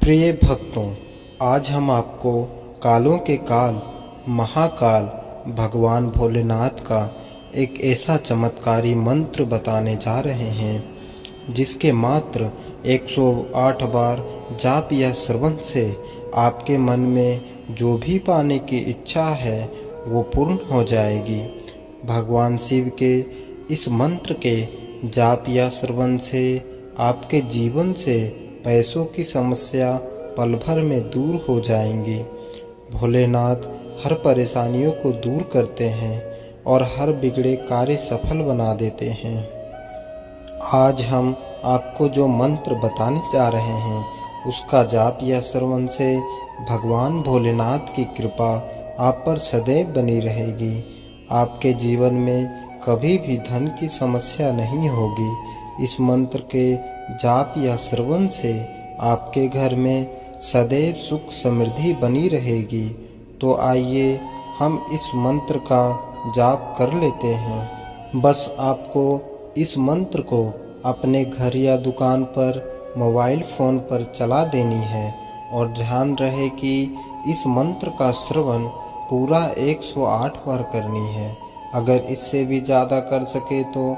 प्रिय भक्तों, आज हम आपको कालों के काल महाकाल भगवान भोलेनाथ का एक ऐसा चमत्कारी मंत्र बताने जा रहे हैं जिसके मात्र 108 बार जाप या श्रवण से आपके मन में जो भी पाने की इच्छा है वो पूर्ण हो जाएगी। भगवान शिव के इस मंत्र के जाप या श्रवण से आपके जीवन से पैसों की समस्या पल भर में दूर हो जाएंगी। भोलेनाथ हर परेशानियों को दूर करते हैं और हर बिगड़े कार्य सफल बना देते हैं। आज हम आपको जो मंत्र बताने जा रहे हैं उसका जाप या श्रवण से भगवान भोलेनाथ की कृपा आप पर सदैव बनी रहेगी। आपके जीवन में कभी भी धन की समस्या नहीं होगी। इस मंत्र के जाप या श्रवण से आपके घर में सदैव सुख समृद्धि बनी रहेगी। तो आइए हम इस मंत्र का जाप कर लेते हैं। बस आपको इस मंत्र को अपने घर या दुकान पर मोबाइल फ़ोन पर चला देनी है और ध्यान रहे कि इस मंत्र का श्रवण पूरा 108 बार करनी है। अगर इससे भी ज़्यादा कर सके तो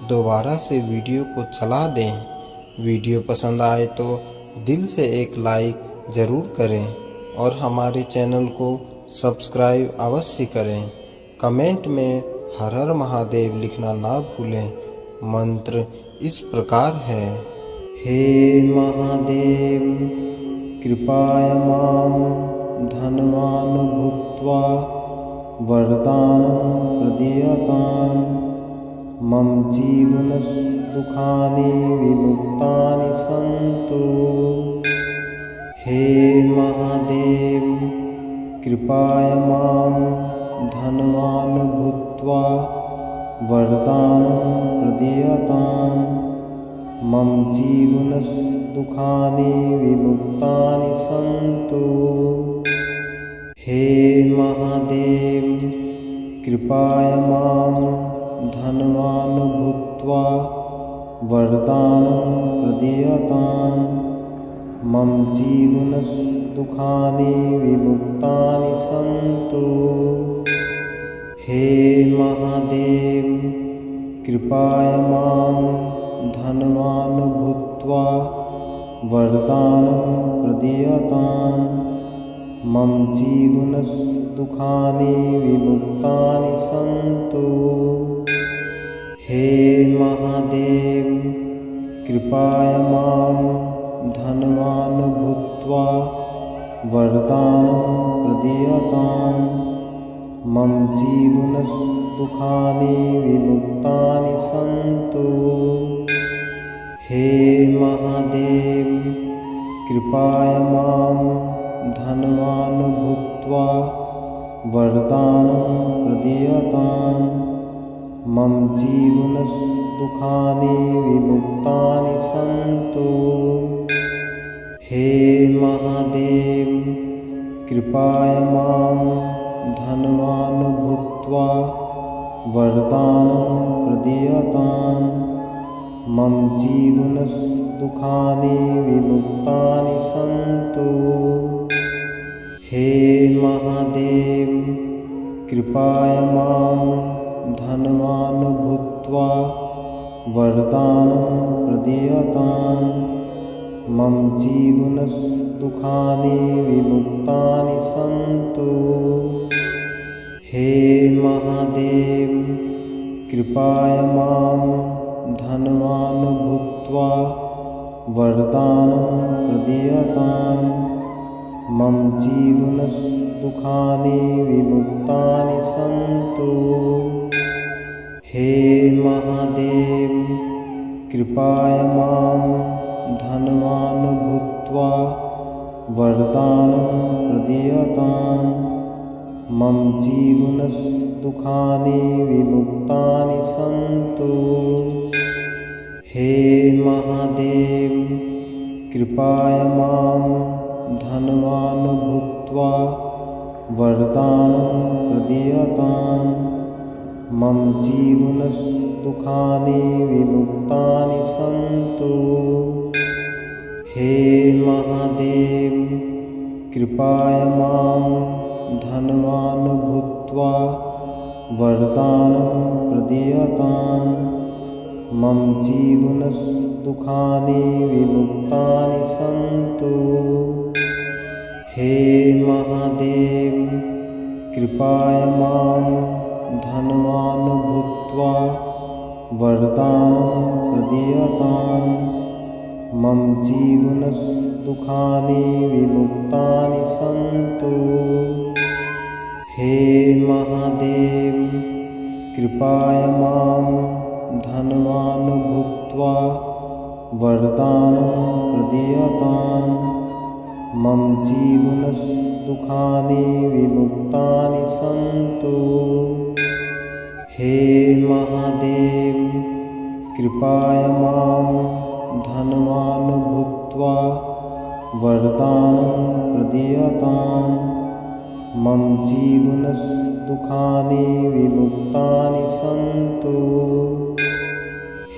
दोबारा से वीडियो को चला दें। वीडियो पसंद आए तो दिल से एक लाइक ज़रूर करें और हमारे चैनल को सब्सक्राइब अवश्य करें। कमेंट में हर हर महादेव लिखना ना भूलें। मंत्र इस प्रकार है। हे महादेव कृपाय मां धनवान् भूत्वा वरदानं प्रदीयताम् मम जीवनदुःखानि विमुक्तानि सन्तु। हे महादेव कृपाय मां धनवान् भूत्वा वरदानं प्रदीयताम् मम जीवनदुःखानि विमुक्तानि सन्तु। हे महादेव कृपाय मां धनवान् भूत्वा वरदानं प्रदीयताम् मम जीवनदुःखानि विमुक्तानि सन्तु। हे महादेव कृपाय मां धनवान् भूत्वा वरदानं प्रदीयताम् मम जीवनदुःखानि विमुक्तानि सन्तु। हे महादेव कृपाय मां धनवान् भूत्वा वरदानं प्रदीयताम् मम जीवनदुःखानि विमुक्तानि सन्तु। हे महादेव कृपाय मां धनवान् भूत्वा वरदानं प्रदीयताम् मम जीवनदुःखानि विमुक्तानि सन्तु। हे महादेव कृपाय मां धनवान् भूत्वा वरदानं प्रदीयताम् मम जीवनदुःखानि विमुक्तानि सन्तु। हे महादेव कृपाय मां धनवान् भूत्वा वरदानं प्रदीयताम् मम जीवनदुःखानि विमुक्तानि सन्तु। हे महादेव कृपाय मां धनवान् भूत्वा वरदानं प्रदीयताम् मम जीवनदुःखानि विमुक्तानि सन्तु। हे महादेव कृपाय मां धनवान् भूत्वा वरदानं प्रदीयताम् मम जीवनदुःखानि विमुक्तानि सन्तु। हे महादेव कृपाय मां धनवान् भूत्वा वरदानं प्रदीयताम् मम जीवनदुःखानि विमुक्तानि सन्तु। हे महादेव कृपाय मां धनवान् भूत्वा वरदानं प्रदीयताम् मम जीवनदुःखानि विमुक्तानि सन्तु। हे महादेव कृपाय मां धनवान् भूत्वा वरदानं प्रदीयताम् मम जीवनदुःखानि विमुक्तानि सन्तु। हे महादेव कृपाय मां धनवान् भूत्वा वरदानं प्रदीयताम् मम जीवनदुःखानि विमुक्तानि सन्तु। हे महादेव कृपाय मां धनवान् भूत्वा वरदानं प्रदीयताम् मम जीवनदुःखानि विमुक्तानि सन्तु।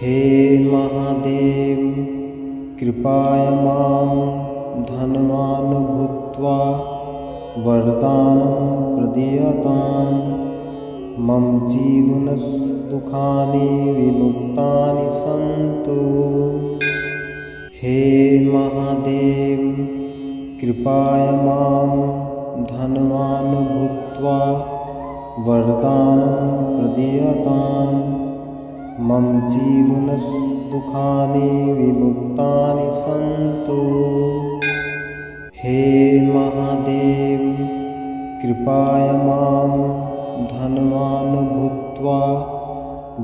हे महादेव कृपाय मां धनवान् भूत्वा वरदानं प्रदीयताम् मम जीवनदुःखानि विमुक्तानि सन्तु। हे महादेव कृपाय मां धनवान् भूत्वा वरदानं प्रदीयताम् मम जीवनदुःखानि विमुक्तानि सन्तु। हे महादेव कृपाय मां धनवान् भूत्वा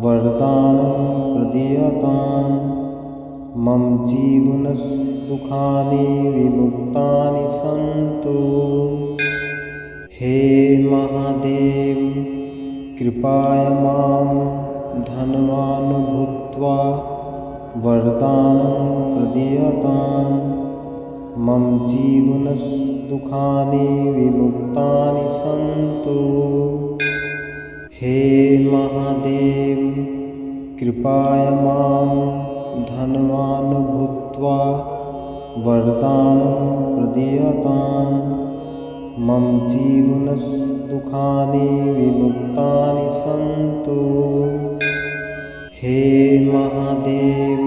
वरदानं प्रदीयताम् मम जीवनदुःखानि विमुक्तानि सन्तु। हे महादेव कृपाय मां धनवान् भूत्वा वरदानं प्रदीयताम् मम जीवनदुःखानि विमुक्तानि सन्तु। हे महादेव कृपाय मां धनवान् भूत्वा वरदानं प्रदीयताम् मम जीवनदुःखानि विमुक्तानि सन्तु। हे महादेव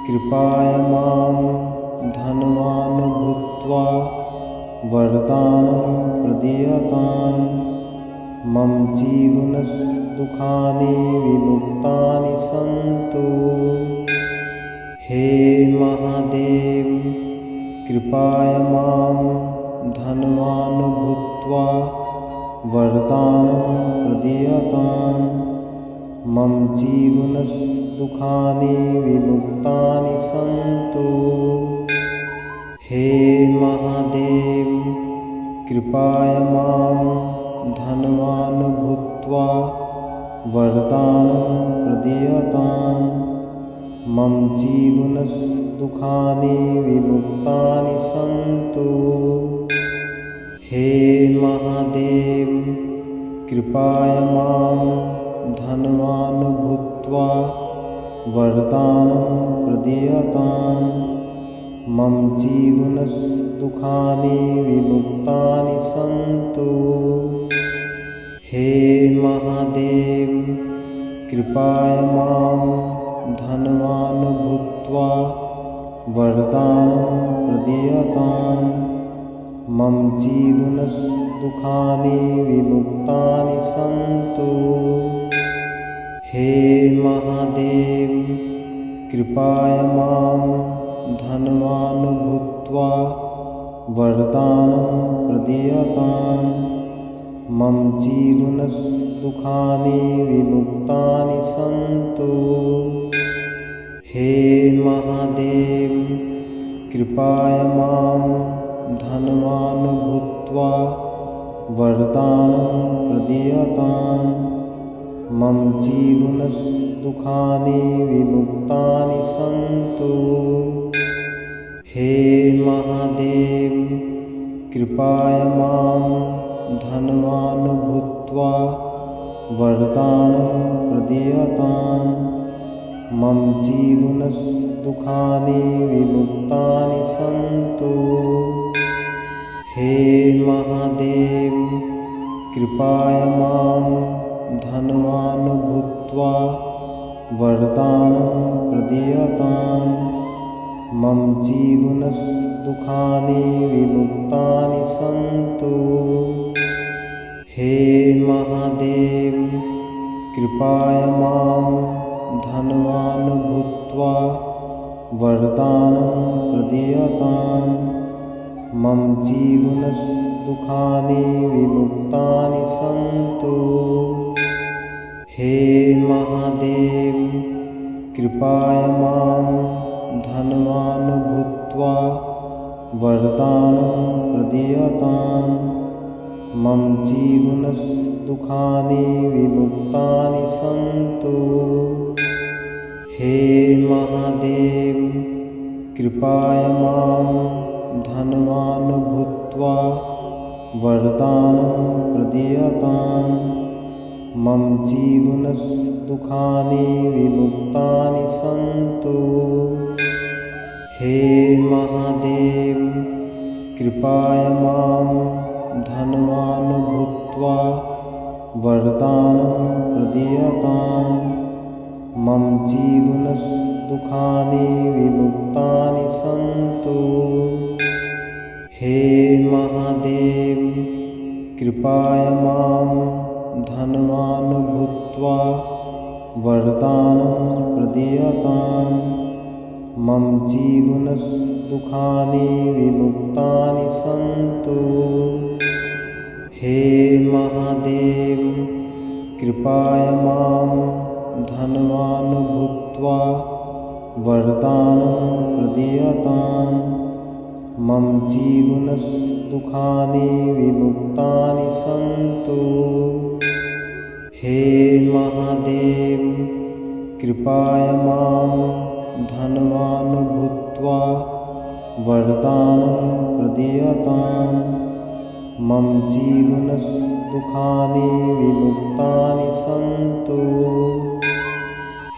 कृपाय मां धनवान् भूत्वा वरदानं प्रदीयताम् मम जीवनदुःखानि विमुक्तानि सन्तु। हे महादेव कृपाय मां धनवान् भूत्वा वरदानं प्रदीयताम् मम जीवनदुःखानि विमुक्तानि सन्तु। हे महादेव कृपाय मां धनवान् भूत्वा वरदानं प्रदीयताम् मम जीवनदुःखानि विमुक्तानि सन्तु। हे महादेव कृपाय मां धनवान् भूत्वा वरदानं प्रदीयताम् मम जीवनदुःखानि विमुक्तानि सन्तु। हे महादेव कृपाय मां धनवान् भूत्वा वरदानं प्रदीयताम् मम जीवनदुःखानि विमुक्तानि सन्तु। हे महादेव कृपाय मां धनवान् भूत्वा वरदानं प्रदीयताम् मम जीवनदुःखानि विमुक्तानि सन्तु। हे महादेव कृपाय मां धनवान् भूत्वा वरदानं प्रदीयताम् मम जीवनदुःखानि विमुक्तानि सन्तु। हे महादेव कृपाय मां धनवान् भूत्वा वरदानं प्रदीयताम् मम जीवनदुःखानि दुखानि विमुक्तानि सन्तु। हे महादेव कृपाय मां धनवान् भूत्वा वरदानं प्रदीयताम्। मम जीवनदुःखानि विमुक्तानि सन्तु। हे महादेव कृपाय मां धनवान् भूत्वा वरदानं प्रदीयताम्। मम जीवनदुःखानि विमुक्तानि सन्तु। हे महादेव कृपाय मां धनवान् भूत्वा वरदानं प्रदीयताम्। मम जीवनदुःखानि विमुक्तानि सन्तु। हे महादेव कृपाय मां धनवान् भूत्वा वरदानं प्रदीयताम्। मम जीवनदुःखानि विमुक्तानि सन्तु। हे महादेव कृपाय मां धनवान् भूत्वा वरदानं प्रदीयताम्। मम जीवनदुःखानि विमुक्तानि सन्तु। हे महादेव कृपाय मां धनवान् भूत्वा वरदानं प्रदीयताम्। मम जीवनदुःखानि विमुक्तानि सन्तु। हे महादेव कृपाय मां धनवान् भूत्वा वरदानं प्रदीयताम्। मम जीवनदुःखानि विमुक्तानि सन्तु। हे महादेव कृपाय मां धनवान् भूत्वा वरदानं प्रदीयताम्। मम जीवनदुःखानि विमुक्तानि सन्तु।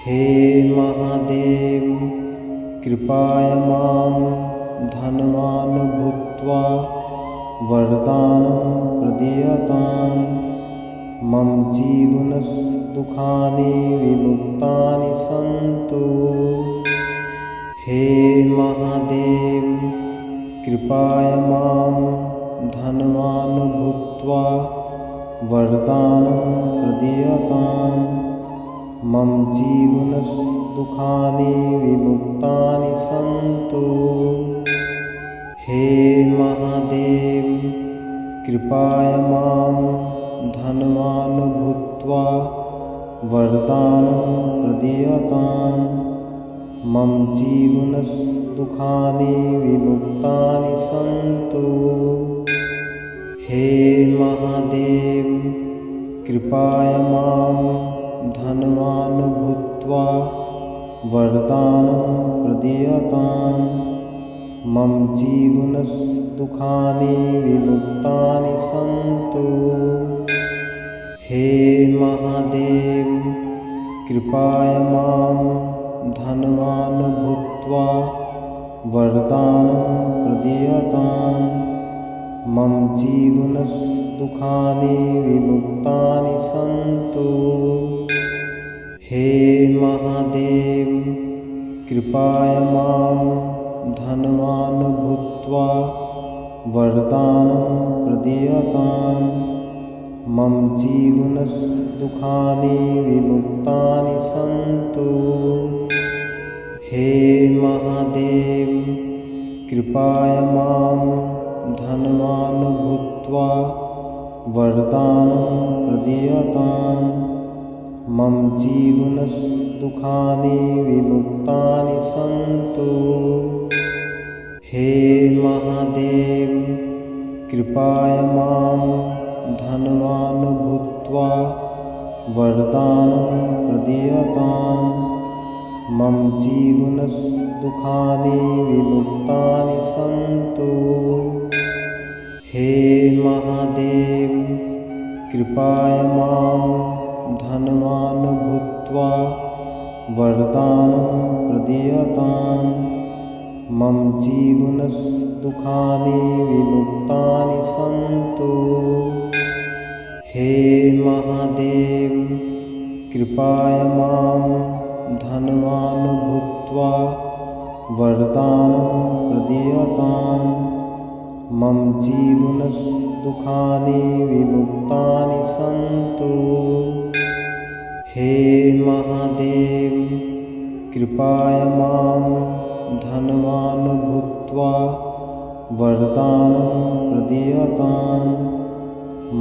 हे महादेव कृपाय मां धनवान् भूत्वा वरदानं प्रदीयताम्। मम जीवनदुःखानि विमुक्तानि सन्तु। हे महादेव कृपाय मां धनवान् भूत्वा वरदानं प्रदीयताम्। मम जीवनदुःखानि विमुक्तानि सन्तु। हे महादेव कृपाय मां धनवान् भूत्वा वरदानं प्रदीयताम्। मम जीवनदुःखानि विमुक्तानि सन्तु। हे महादेव कृपाय मां धनवान् भूत्वा वरदानं प्रदीयताम्। मम जीवनदुःखानि विमुक्तानि सन्तु। हे महादेव कृपाय मां धनवान् भूत्वा वरदानं प्रदीयताम्। मम जीवनदुःखानि विमुक्तानि सन्तु। हे महादेव कृपाय मां धनवान् भूत्वा वरदानं प्रदीयताम्। मम जीवनदुःखानि विमुक्तानि सन्तु। हे महादेव कृपाय मां धनवान् भूत्वा वरदानं प्रदीयताम्। मम जीवनदुःखानि विमुक्तानि सन्तु। हे महादेव कृपाय मां धनवान् भूत्वा वरदानं प्रदीयताम्। मम जीवनदुःखानि विमुक्तानि सन्तु। हे महादेव कृपाय मां धनवान् भूत्वा वरदानं प्रदीयतां मम जीवनदुःखानि विमुक्तानि सन्तु। हे महादेव कृपाय मां धनवान् भूत्वा वरदानं प्रदीयतां मम जीवनदुःखानि विमुक्तानि सन्तु। हे महादेव कृपाय मां धनवान् भूत्वा वरदानं प्रदीयतां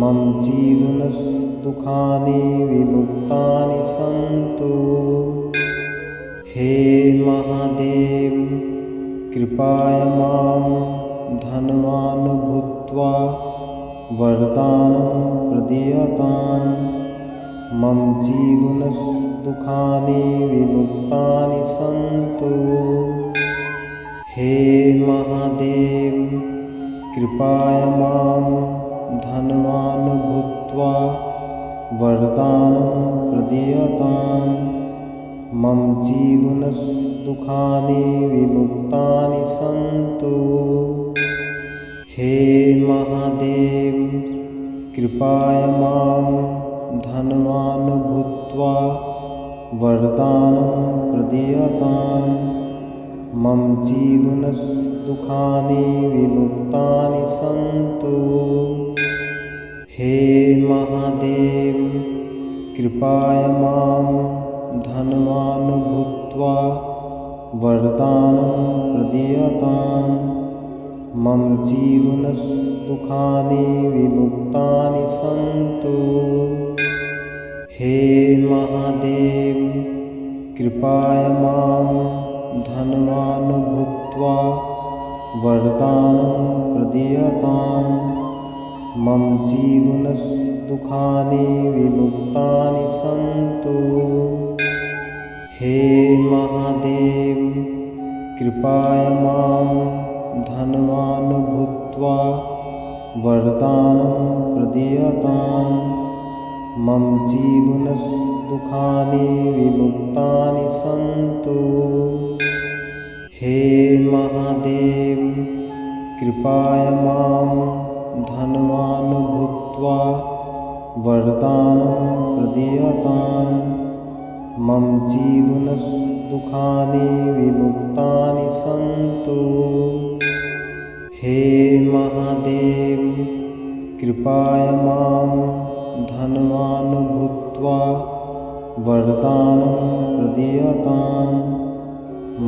मम जीवनदुःखानि विमुक्तानि सन्तु। हे महादेव कृपाय मां धनवान् भूत्वा वरदानं प्रदीयतां मम जीवनदुःखानि विमुक्तानि सन्तु। हे महादेव कृपाय मां धनवान् भूत्वा वरदानं प्रदीयतां मम जीवनदुःखानि विमुक्तानि सन्तु। हे महादेव कृपाय मां धनवान् भूत्वा वरदानं प्रदीयतां मम जीवनदुःखानि विमुक्तानि सन्तु। हे महादेव कृपाय मां धनवान् भूत्वा वरदानं प्रदीयतां मम जीवनदुःखानि विमुक्तानि सन्तु। हे महादेव कृपाय मां धनवान् भूत्वा वरदानं प्रदीयतां मम जीवनदुःखानि विमुक्तानि सन्तु। हे महादेव कृपाय मां धनवान् भूत्वा वरदानं प्रदीयतां मम जीवनदुःखानि विमुक्तानि सन्तु। हे महादेव कृपाय मां धनवान् भूत्वा वरदानं प्रदीयतां मम जीवनदुःखानि विमुक्तानि सन्तु। हे महादेव कृपाय मां धनवान् भूत्वा वरदानं प्रदीयतां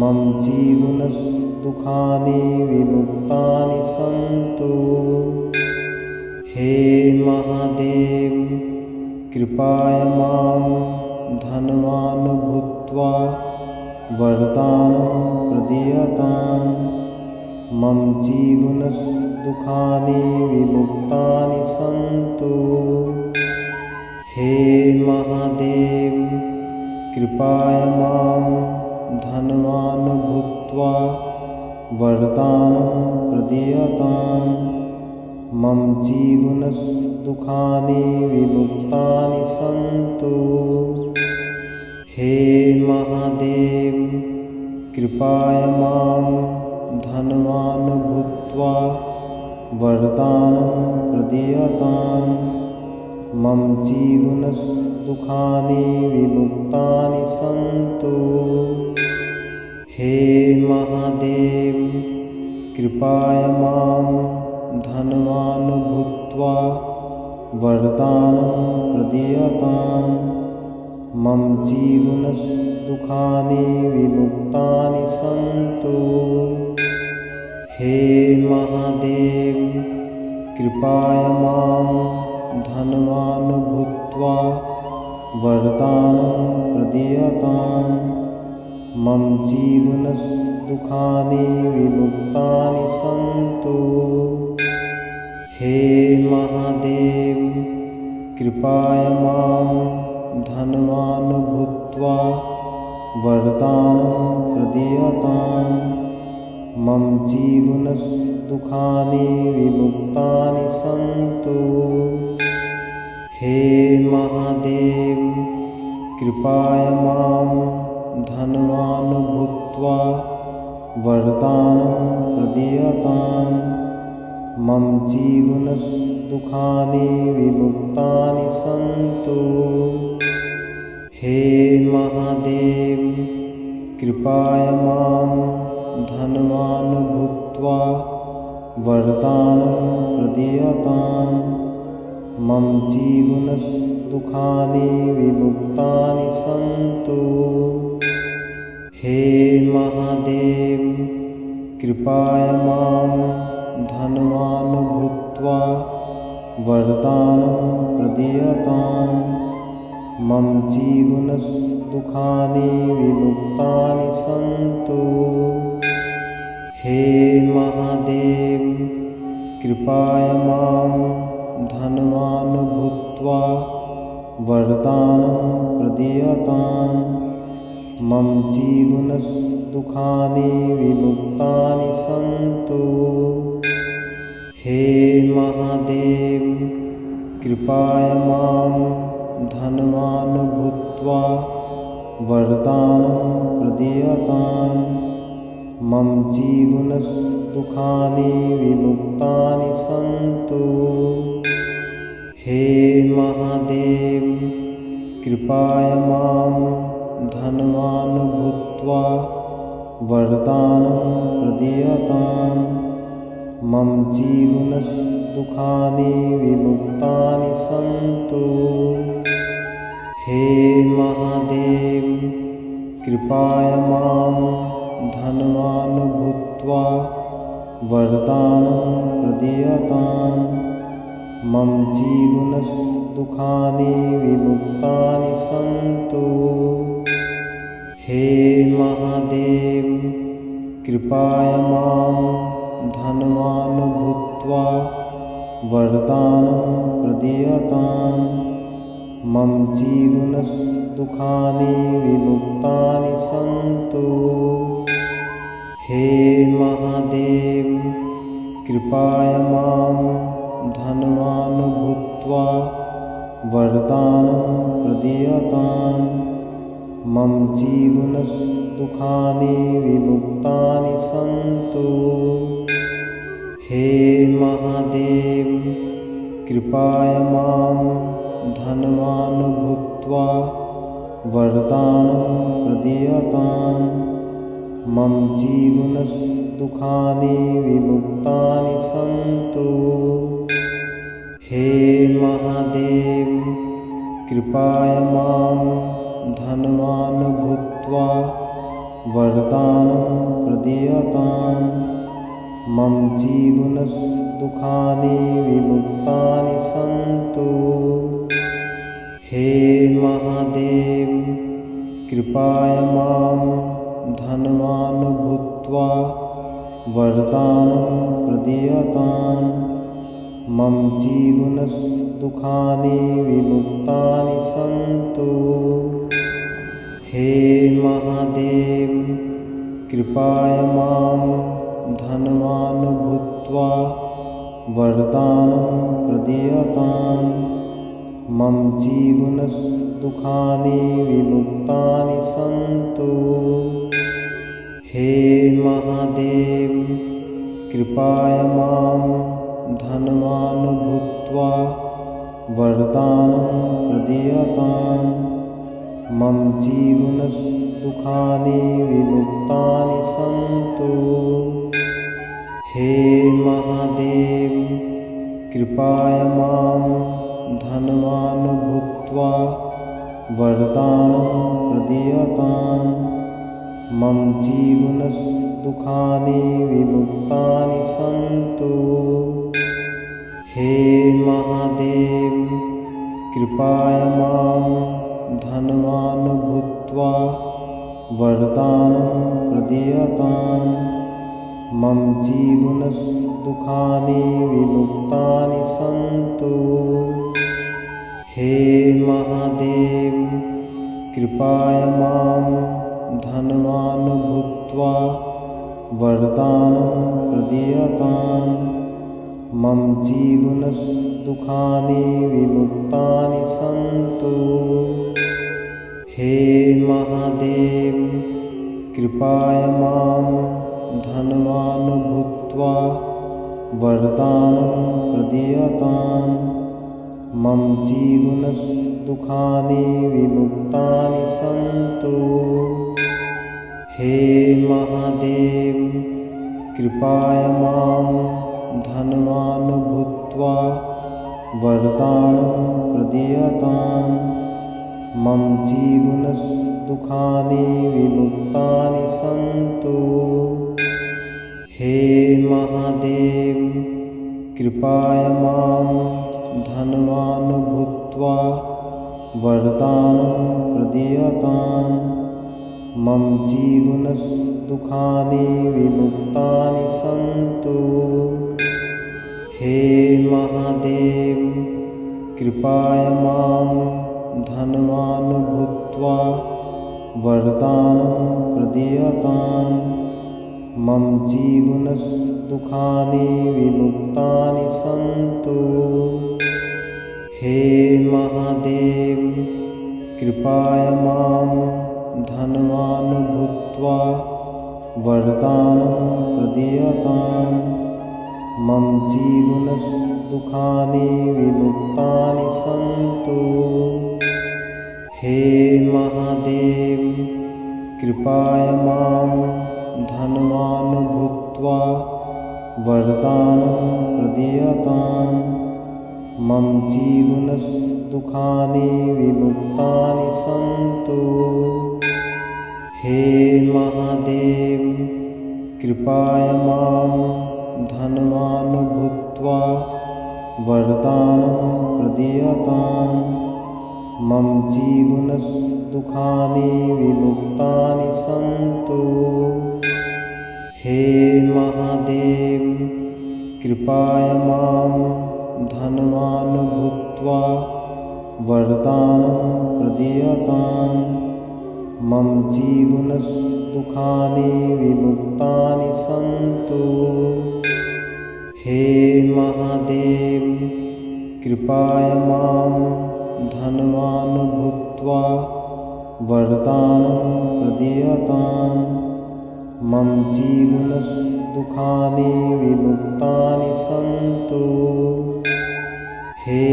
मम जीवनदुःखानि विमुक्तानि सन्तु। हे महादेव कृपाय मां धनवान् भूत्वा वरदानं प्रदीयतां मम जीवनदुःखानि विमुक्तानि सन्तु। हे महादेव कृपाय मां धनवान् भूत्वा वरदानं प्रदीयतां मम जीवनदुःखानि विमुक्तानि सन्तु। हे महादेव कृपाय मां धनवान् भूत्वा वरदानं प्रदीयतां मम जीवनदुःखानि विमुक्तानि सन्तु। हे महादेव कृपाय मां धनवान् भूत्वा वरदानं प्रदीयतां मम जीवनदुःखानि विमुक्तानि सन्तु। हे महादेव कृपाय मां धनवान् भूत्वा वरदानं प्रदीयतां मम जीवनदुःखानि विमुक्तानि सन्तु। हे महादेव कृपाय मां धनवान् भूत्वा वरदानं प्रदीयतां मम जीवनदुःखानि विमुक्तानि सन्तु। हे महादेव कृपाय मां धनवान् भूत्वा वरदानं प्रदीयताम्। मम जीवनदुःखानि विमुक्तानि सन्तु। हे महादेव कृपया मां धनवान् भूत्वा वरदानं प्रदीयताम्। मम जीवनदुःखानि विमुक्तानि सन्तु। हे महादेव कृपया मां धनवान् भूत्वा वरदानं प्रदीयताम्। मम जीवनदुःखानि विमुक्तानि सन्तु। हे महादेव कृपया मां धनवान् भूत्वा वरदानं प्रदीयताम्। मम जीवनदुःखानि विमुक्तानि सन्तु। हे महादेव कृपया मां धनवान् भूत्वा वरदानं प्रदीयताम्। मम जीवनदुःखानि विमुक्तानि सन्तु। हे महादेव कृपया मां धनवान् भूत्वा वरदानं प्रदीयताम्। मम जीवनदुःखानि विमुक्तानि सन्तु। हे महादेव कृपया मां धनवान् भूत्वा वरदानं प्रदीयताम्। मम जीवनदुःखानि विमुक्तानि सन्तु। हे महादेव कृपया मां धनवान् भूत्वा वरदानं प्रदीयताम्। मम जीवनदुःखानि विमुक्तानि सन्तु। हे महादेव कृपया मां धनवान् भूत्वा वरदानं प्रदीयताम्। मम जीवनदुःखानि विमुक्तानि सन्तु। हे महादेव कृपया मां धनवान् भूत्वा वरदानं प्रदीयताम्। मम जीवनदुःखानि विमुक्तानि सन्तु। हे महादेव कृपया मां धनवान् भूत्वा वरदानं प्रदीयताम्। मम जीवनदुःखानि विमुक्तानि सन्तु। हे महादेव कृपया मां धनवान् भूत्वा वरदानं प्रदीयताम्। मम जीवनदुःखानि विमुक्तानि सन्तु। हे महादेव कृपया मां धनवान् भूत्वा वरदानं प्रदीयताम्। मम जीवनदुःखानि विमुक्तानि सन्तु। हे महादेव कृपया मां धनवान् भूत्वा वरदानं प्रदीयताम्। मम जीवनदुःखानि विमुक्तानि सन्तु। हे महादेव कृपया मां धनवान् भूत्वा वरदानं प्रदीयताम्। मम जीवनदुःखानि विमुक्तानि सन्तु। हे महादेव कृपया मां धनवान् भूत्वा वरदानं प्रदीयताम्। मम जीवनदुःखानि विमुक्तानि सन्तु। हे महादेव कृपया मां धनवान् भूत्वा वरदानं प्रदीयताम्। मम जीवनदुःखानि विमुक्तानि सन्तु। हे महादेव कृपाय मां धनवान् भूत्वा वरदानं प्रदीयताम् मम जीवनदुःखानि विमुक्तानि सन्तु। हे महादेव कृपाय मां धनवान् भूत्वा वरदानं प्रदीयताम् मम जीवनदुःखानि विमुक्तानि सन्तु। हे महादेव कृपाय मां धनवान् भूत्वा वरदानं प्रदीयताम् मम जीवनदुःखानि विमुक्तानि सन्तु। हे महादेव कृपाय मां धनवान् भूत्वा वरदानं प्रदीयताम् मम जीवनदुःखानि विमुक्तानि सन्तु। हे महादेव कृपाय मां धनवान् भूत्वा वरदानं प्रदीयताम् मम जीवनदुःखानि विमुक्तानि सन्तु। हे महादेव कृपाय मां धनवान् भूत्वा वरदानं प्रदीयताम् मम जीवनदुःखानि विमुक्तानि सन्तु। हे महादेव कृपाय मां धनवान् भूत्वा वरदानं प्रदीयताम् मम जीवनदुःखानि विमुक्तानि सन्तु। हे महादेव कृपाय मां धनवान् भूत्वा वरदानं प्रदीयताम् मम जीवनदुःखानि विमुक्तानि सन्तु। हे महादेव कृपाय मां धनवान् भूत्वा वरदानं प्रदीयताम् मम जीवनदुःखानि विमुक्तानि सन्तु। हे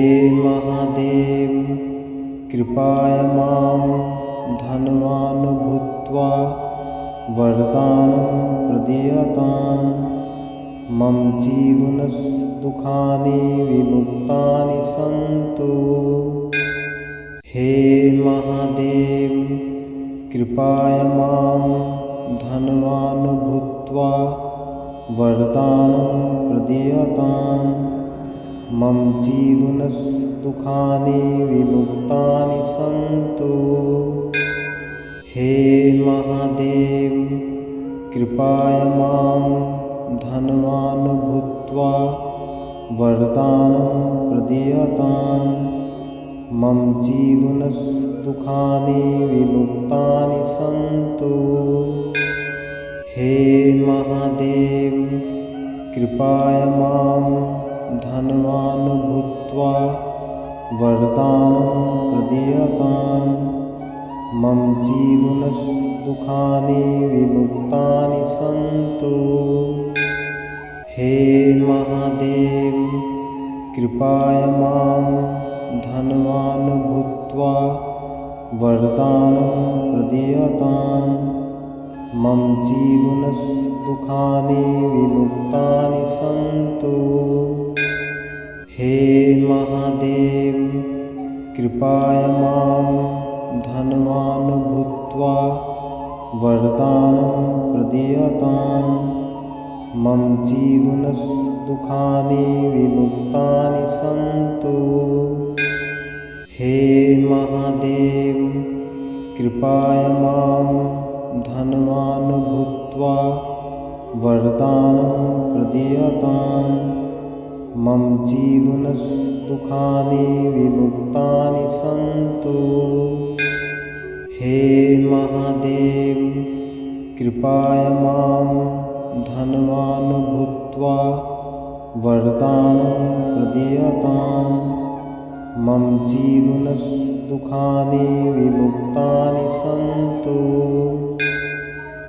महादेव कृपाय मां धनवान् भूत्वा वरदानं प्रदीयताम् मम जीवनदुःखानि विमुक्तानि सन्तु। हे महादेव कृपाय मां धनवान् भूत्वा वरदानं प्रदीयताम् मम जीवनदुःखानि विमुक्तानि सन्तु। हे महादेव कृपाय मां धनवान् भूत्वा वरदानं प्रदीयताम् मम जीवनदुःखानि विमुक्तानि सन्तु। हे महादेव कृपाय मां धनवान् भूत्वा वरदानं प्रदीयताम् मम जीवनदुःखानि विमुक्तानि सन्तु। हे महादेव कृपाय मां धनवान् भूत्वा वरदानं प्रदीयताम् मम जीवनदुःखानि विमुक्तानि सन्तु। हे महादेव कृपाय मां धनवान् भूत्वा वरदानं प्रदीयताम् मम जीवनदुःखानि विमुक्तानि सन्तु। हे महादेव कृपाय मां धनवान् भूत्वा वरदानं प्रदीयताम् मम जीवनदुःखानि विमुक्तानि सन्तु। हे महादेव कृपाय मां धनवान् भूत्वा वरदानं प्रदीयताम् मम जीवनदुःखानि विमुक्तानि सन्तु।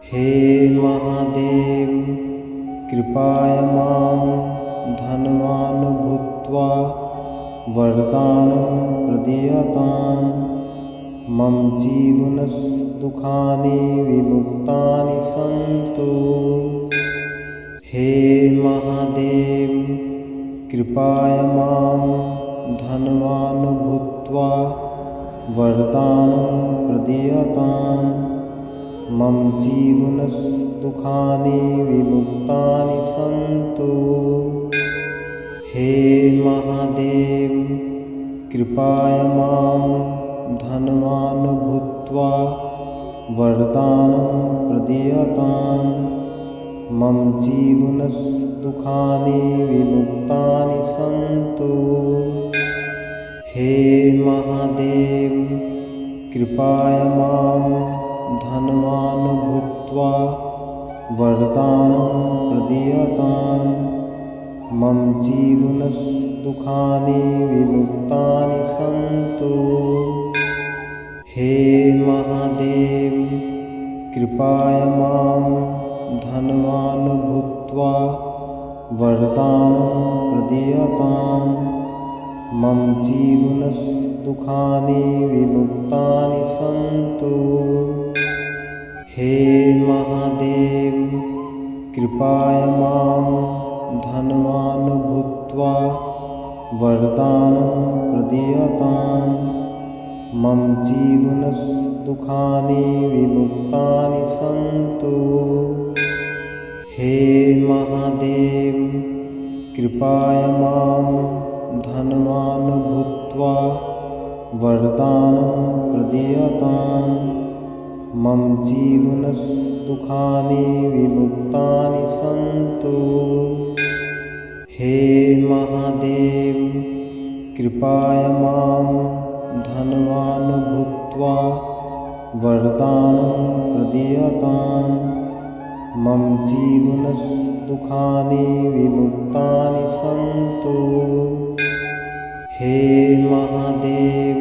हे महादेव कृपाय मां धनवान् भूत्वा वरदानं प्रदीयताम्। मम जीवनदुःखानि विमुक्तानि सन्तु। हे महादेव कृपाय मां धनवान् भूत्वा वरदानं प्रदीयताम्। मम जीवनदुःखानि विमुक्तानि सन्तु। हे महादेव कृपाय मां धनवान् भूत्वा वरदानं प्रदीयताम्। मम जीवनदुःखानि विमुक्तानि सन्तु। हे महादेव कृपाय मां धनवान् भूत्वा वरदानं प्रदीयताम्। मम जीवनदुःखानि विमुक्तानि सन्तु। हे महादेव कृपाय मां धनवान् भूत्वा वरदानं प्रदीयताम्। मम जीवनदुःखानि विमुक्तानि सन्तु। हे महादेव कृपाय मां धनवान् भूत्वा वरदानं प्रदीयताम्। मम जीवनदुःखानि विमुक्तानि सन्तु। हे महादेव कृपाय मां धनवान् भूत्वा वरदानं प्रदीयताम्। मम जीवनदुःखानि विमुक्तानि सन्तु। हे महादेव कृपाय मां धनवान् भूत्वा वरदानं प्रदीयताम्। मम जीवनदुःखानि विमुक्तानि सन्तु। हे महादेव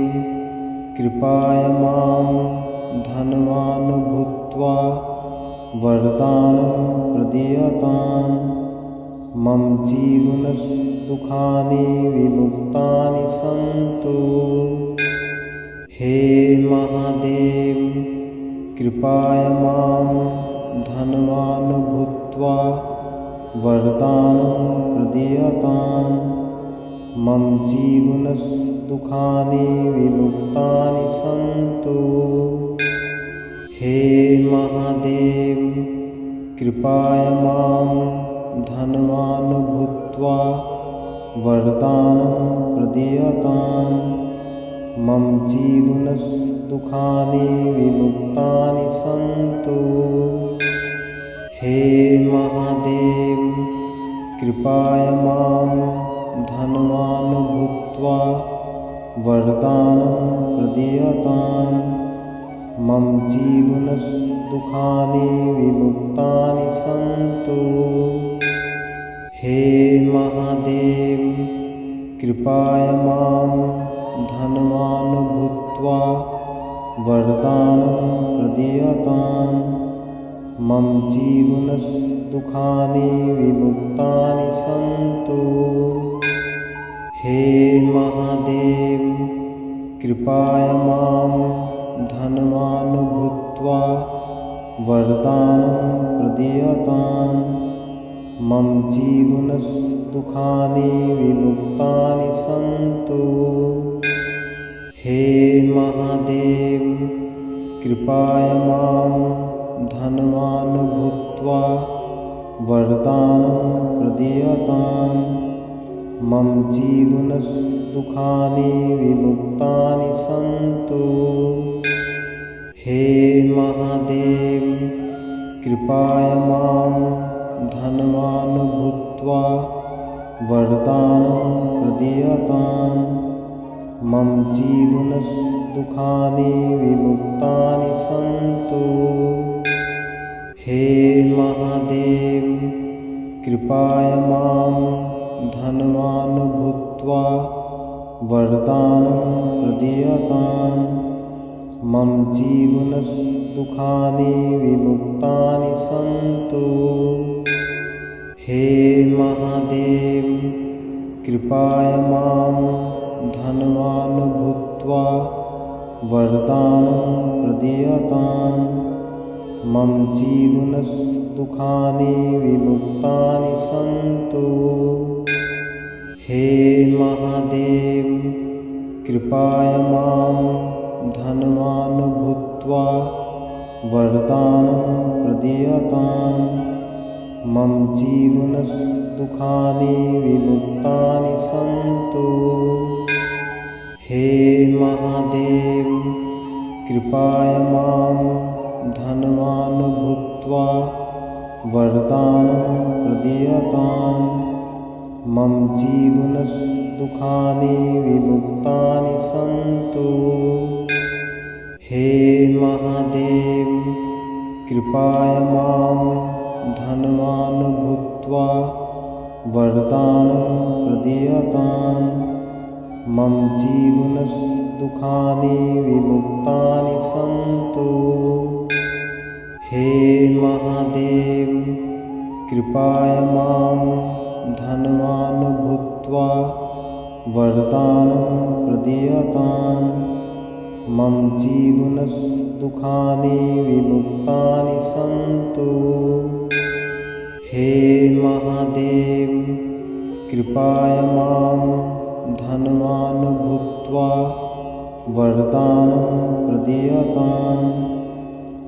कृपाय मां धनवान् भूत्वा वरदानं प्रदीयताम्। मम जीवनदुःखानि विमुक्तानि सन्तु। हे महादेव कृपाय मां धनवान् भूत्वा वरदानं प्रदीयताम्। मम जीवनदुःखानि विमुक्तानि सन्तु। हे महादेव कृपाय मां धनवान् भूत्वा वरदानं प्रदीयताम्। मम जीवनदुःखानि विमुक्तानि सन्तु। हे महादेव कृपाय मां धनवान् भूत्वा वरदानं प्रदीयताम्। मम जीवनदुःखानि विमुक्तानि सन्तु। हे महादेव कृपाय मां धनवान् भूत्वा वरदानं प्रदीयताम्। मम जीवनदुःखानि विमुक्तानि सन्तु। हे महादेव कृपाय मां धनवान् भूत्वा वरदानं प्रदीयताम्। मम जीवनदुःखानि विमुक्तानि सन्तु। हे महादेव कृपाय मां धनवान् भूत्वा वरदानं प्रदीयताम्। मम जीवनदुःखानि विमुक्तानि सन्तु। हे महादेव कृपाय मां धनवान् भूत्वा वरदानं प्रदीयताम्। मम जीवनदुःखानि विमुक्तानि सन्तु। हे महादेव कृपाय मां धनवान् भूत्वा वरदानं प्रदीयताम्। मम जीवनदुःखानि विमुक्तानि सन्तु। हे महादेव, कृपया मां धनवान् भूत्वा वरदानं प्रदीयताम्। मम जीवनदुःखानि विमुक्तानि सन्तु। हे महादेव, कृपया मां धनवान् भूत्वा वरदानं प्रदीयताम्। मम जीवनदुःखानि विमुक्तानि सन्तु। हे महादेव, कृपया मां धनवान् भूत्वा वरदानं प्रदीयताम्। मम जीवनदुःखानि विमुक्तानि सन्तु। हे महादेव, कृपया मां धनवान् भूत्वा वरदानं प्रदीयताम्। मम जीवनदुःखानि विमुक्तानि सन्तु। हे महादेव, कृपया मां धनवान् भूत्वा वरदानं प्रदीयताम्। मम जीवनदुःखानि विमुक्तानि सन्तु। हे महादेव, कृपया मां धनवान् भूत्वा वरदानं प्रदीयताम्।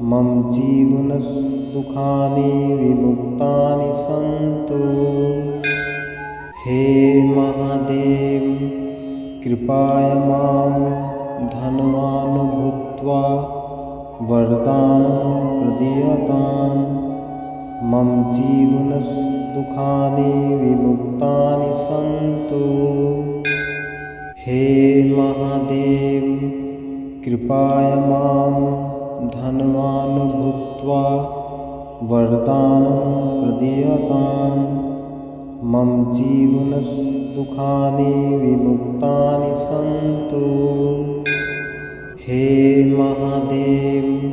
मम जीवनदुःखानि विमुक्तानि सन्तु। हे महादेव, कृपया मां धनवान् भूत्वा वरदानं प्रदीयताम्। मम जीवनदुःखानि विमुक्तानि सन्तु। हे महादेव, कृपया मां धनवान् भूत्वा वरदानं प्रदीयताम्। मम जीवनदुःखानि विमुक्तानि सन्तु। हे महादेव,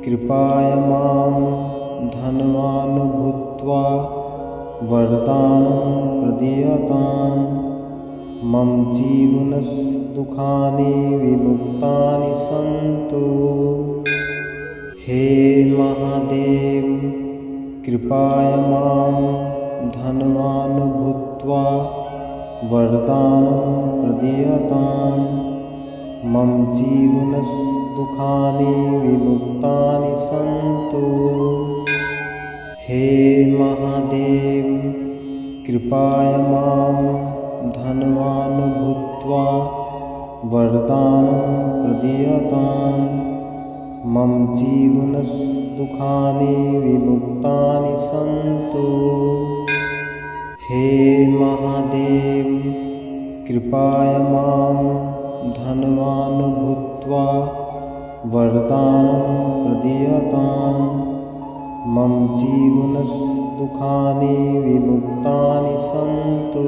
कृपया मां धनवान् भूत्वा वरदानं प्रदीयताम्। मम जीवनदुःखानि विमुक्तानि सन्तु। हे महादेव, कृपया मां धनवान् भूत्वा वरदानं प्रदीयताम्। मम जीवनदुःखानि विमुक्तानि सन्तु। हे महादेव, कृपया मां धनवान् भूत्वा वरदानं प्रदीयताम्। मम जीवनदुःखानि विमुक्तानि सन्तु। हे महादेव, कृपया मां धनवान् भूत्वा वरदानं प्रदीयताम्। मम जीवनदुःखानि विमुक्तानि सन्तु।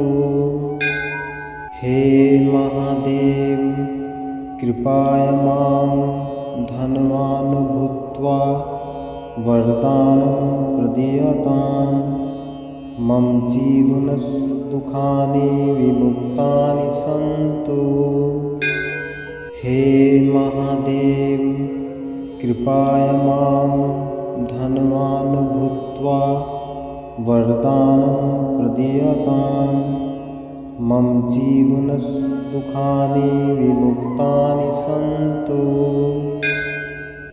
हे महादेव, कृपया मां धनवान् भूत्वा वरदानं प्रदीयताम्। मम जीवनदुःखानि विमुक्तानि सन्तु। हे महादेव, कृपया मां धनवान् भूत्वा वरदानं प्रदीयताम्। मम जीवनदुःखानि विमुक्तानि सन्तु।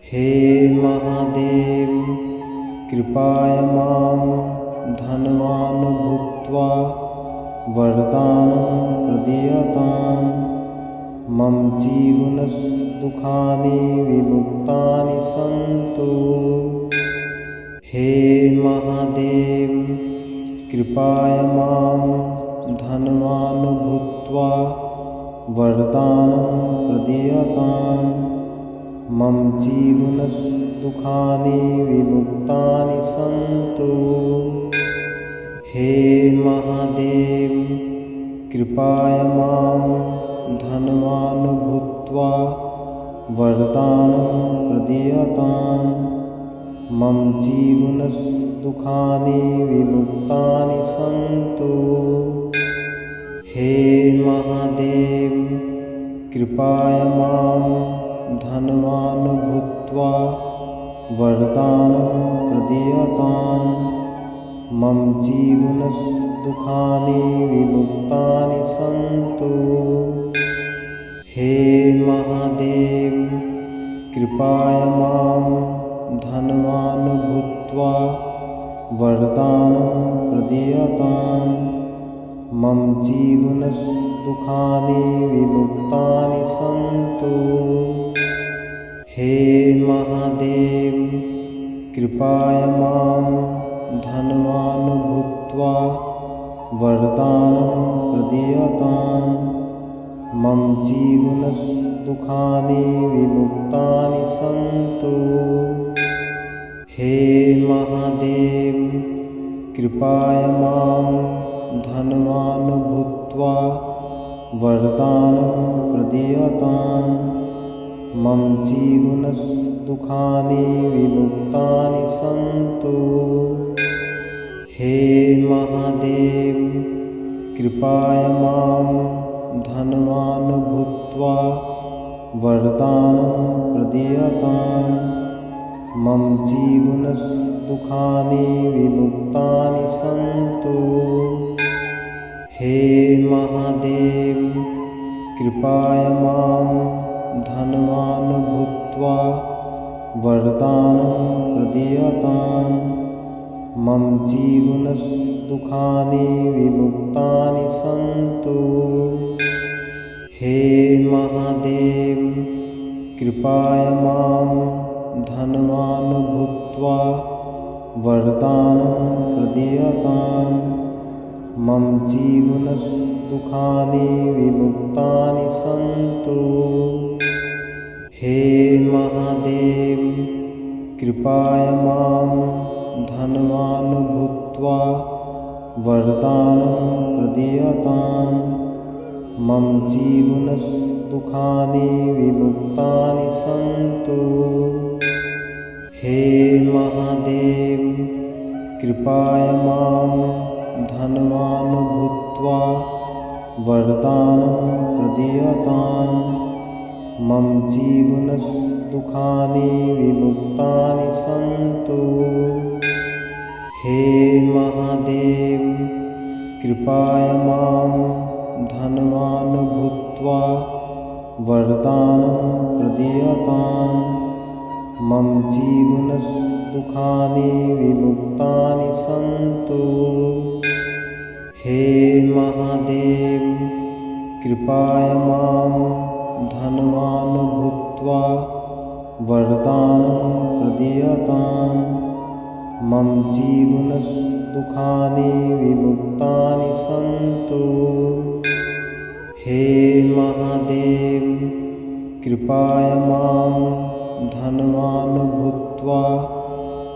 हे महादेव, कृपया मां धनवान् भूत्वा वरदानं प्रदीयताम्। मम जीवनदुःखानि विमुक्तानि सन्तु। हे महादेव, कृपया मां धनवान् भूत्वा वरदानं प्रदीयताम्। मम जीवनदुःखानि विमुक्तानि सन्तु। हे महादेव, कृपया मां धनवान् भूत्वा वरदानं प्रदीयताम्। मम जीवनदुःखानि विमुक्तानि सन्तु। हे महादेव कृपाय मां धनवान् भूत्वा वरदानं प्रदीयताम्। मम जीवनदुःखानि विमुक्तानि सन्तु। हे महादेव कृपाय मां धनवान् भूत्वा वरदानं प्रदीयताम्। मम जीवनदुःखानि विमुक्तानि सन्तु। हे महादेव कृपाय मां धनवान् भूत्वा वरदानं प्रदीयताम्। मम जीवनदुःखानि विमुक्तानि सन्तु। हे महादेव कृपाय मां धनवान् भूत्वा वरदानं प्रदीयताम्। मम जीवनदुःखानि विमुक्तानि सन्तु। हे महादेव कृपाय मां धनवान् भूत्वा वरदानं प्रदीयताम्। मम जीवनदुःखानि विमुक्तानि सन्तु। हे महादेव कृपाय मां धनवान् भूत्वा वरदानं प्रदीयताम्। मम जीवनदुःखानि विमुक्तानि सन्तु। हे महादेव कृपाय मां धनवान् भूत्वा वरदानं प्रदीयताम्। मम जीवनदुःखानि विमुक्तानि सन्तु। हे महादेव कृपाय मां धनवान् भूत्वा वरदानं प्रदीयताम्। मम जीवनदुःखानि विमुक्तानि सन्तु। हे महादेव कृपाय मां धनवान् भूत्वा वरदानं प्रदीयताम्। मम जीवनदुःखानि विमुक्तानि सन्तु। हे महादेव कृपाय मां धनवान् भूत्वा वरदानं प्रदीयताम्। मम जीवनदुःखानि विमुक्तानि सन्तु। हे महादेव कृपाय मां धनवान् भूत्वा वरदानं प्रदीयताम्। मम जीवनदुःखानि विमुक्तानि सन्तु। हे महादेव कृपाय मां धनवान् भूत्वा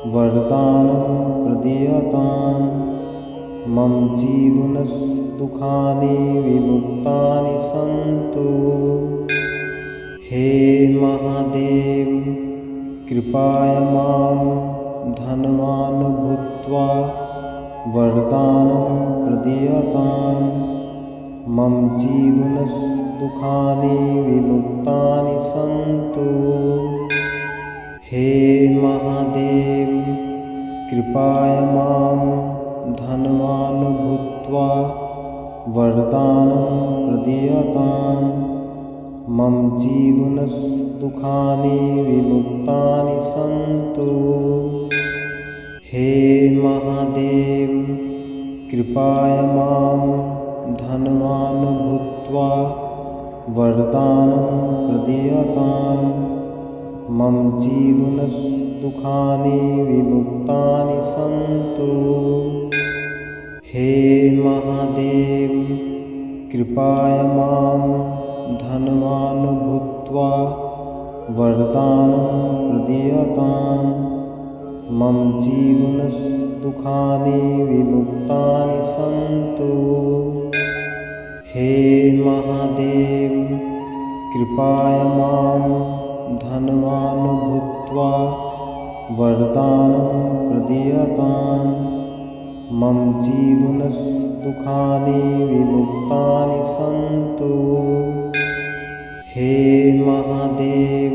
वरदानं प्रदीयताम्। मम जीवनदुःखानि विमुक्तानि सन्तु। हे महादेव कृपाय मां धनवान् भूत्वा वरदानं प्रदीयताम्। मम जीवनदुःखानि विमुक्तानि सन्तु। हे महादेव कृपाय मां धनवान् भूत्वा वरदानं प्रदीयताम्। मम जीवनदुःखानि विमुक्तानि सन्तु। हे महादेव कृपाय मां धनवान् भूत्वा वरदानं प्रदीयताम्। मम जीवनदुःखानि विमुक्तानि सन्तु। हे महादेव कृपाय मां धनवान् भूत्वा वरदानं प्रदीयताम्। मम जीवनदुःखानि विमुक्तानि सन्तु। हे महादेव कृपाय मां धनवान् भूत्वा वरदानं प्रदीयताम्। मम जीवनदुःखानि विमुक्तानि सन्तु। हे महादेव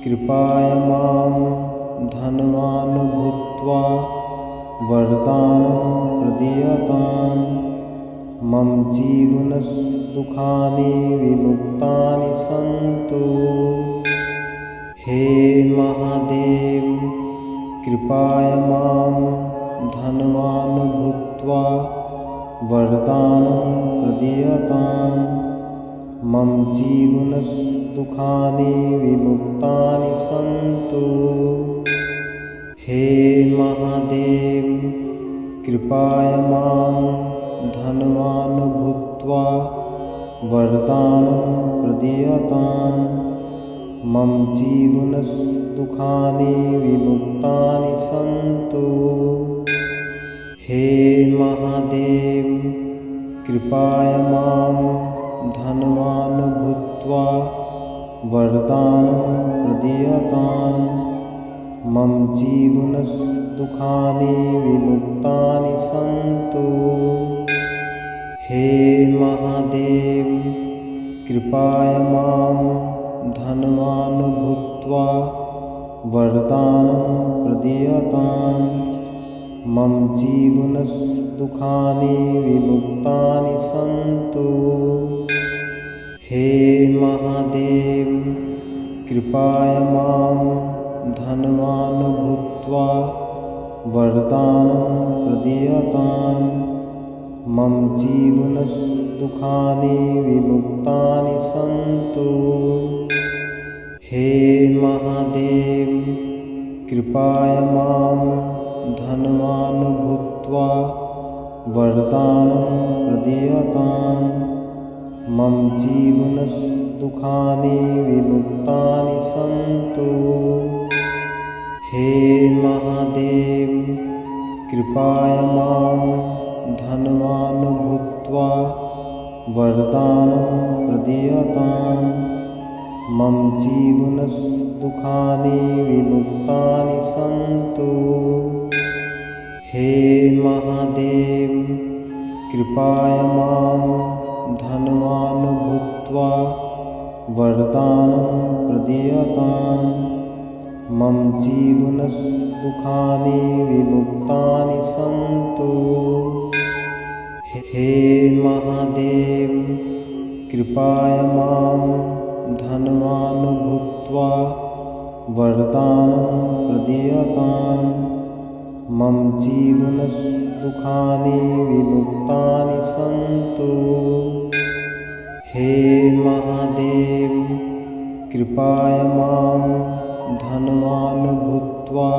कृपाय मां धनवान् भूत्वा वरदानं प्रदीयताम्। मम जीवनदुःखानि विमुक्तानि सन्तु। हे महादेव कृपाय मां धनवान् भूत्वा वरदानं प्रदीयताम्। मम जीवनदुःखानि विमुक्तानि सन्तु। हे महादेव कृपाय मां धनवान् भूत्वा वरदानं प्रदीयताम्। मम जीवनदुःखानि विमुक्तानि सन्तु। हे महादेव कृपाय मां धनवान् भूत्वा वरदानं प्रदीयताम्। मम जीवनदुःखानि विमुक्तानि सन्तु। हे महादेव कृपाय मां धनवान् भूत्वा वरदानं प्रदीयताम्। मम जीवनदुःखानि विमुक्तानि सन्तु। हे महादेव कृपाय मां धनवान् भूत्वा वरदानं प्रदीयताम्। मम जीवनदुःखानि विमुक्तानि सन्तु। हे महादेव कृपाय मां धनवान् भूत्वा वरदानं प्रदीयताम्। मम जीवनदुःखानि विमुक्तानि सन्तु। हे महादेव कृपाय मां धनवान् भूत्वा वरदानं प्रदीयताम्। मम जीवनदुःखानि विमुक्तानि सन्तु। हे महादेव कृपाय मां धनवान् भूत्वा वरदानं प्रदीयताम्। मम जीवनदुःखानि विमुक्तानि सन्तु। हे महादेव कृपाय मां धनवान् भूत्वा वरदानं प्रदीयताम्। मम जीवनदुःखानि विमुक्तानि सन्तु। हे महादेव कृपाय मां धनवान् भूत्वा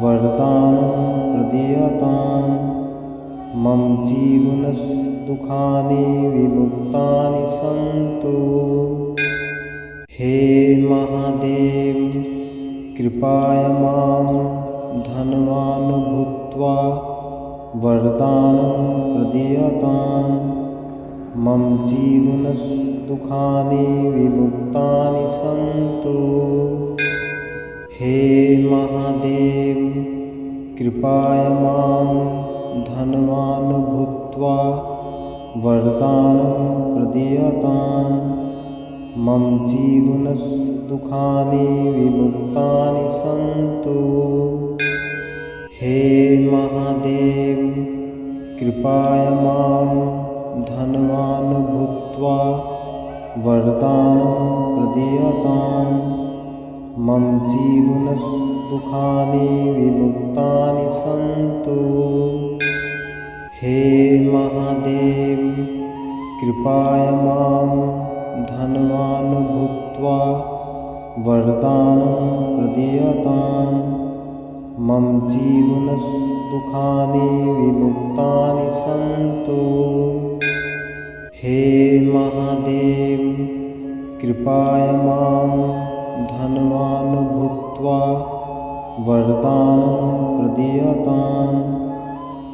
वरदानं प्रदीयताम्। मम जीवनदुःखानि विमुक्तानि सन्तु। हे महादेव कृपाय मां धनवान् भूत्वा वरदानं प्रदीयताम्। मम जीवनदुःखानि विमुक्तानि सन्तु। हे महादेव कृपाय मां धनवान् भूत्वा वरदानं प्रदीयताम्। मम जीवनदुःखानि विमुक्तानि सन्तु। हे महादेव कृपाय मां धनवान् भूत्वा वरदानं प्रदीयताम्। मम जीवनदुःखानि विमुक्तानि सन्तु। हे महादेव कृपाय मां धनवान् भूत्वा वरदानं प्रदीयताम्। मम जीवनदुःखानि विमुक्तानि सन्तु। हे महादेव कृपाय मां धनवान् भूत्वा वरदानं प्रदीयताम्।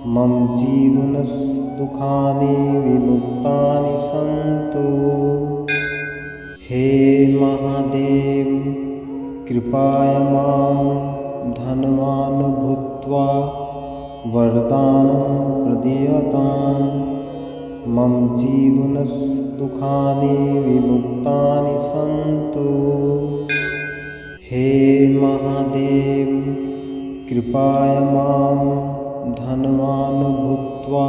मम जीवनदुःखानि विमुक्तानि सन्तु। हे महादेव कृपाय मां धनवान् भूत्वा वरदानं प्रदीयतां मम जीवनदुःखानि विमुक्तानि सन्तु। हे महादेव कृपाय मां धनवान् भूत्वा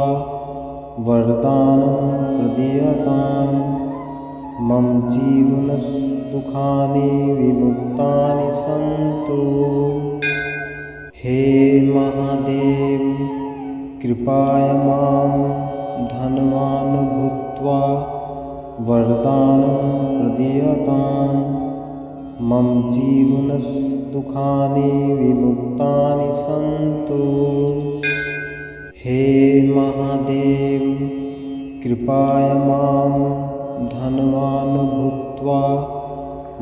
वरदानं प्रदीयतां मम जीवनदुःखानि विमुक्तानि सन्तु। हे महादेव कृपाय मां धनवान् भूत्वा वरदानं प्रदीयतां मम जीवनदुःखानि विमुक्तानि सन्तु। हे महादेव कृपाय मां धनवान् भूत्वा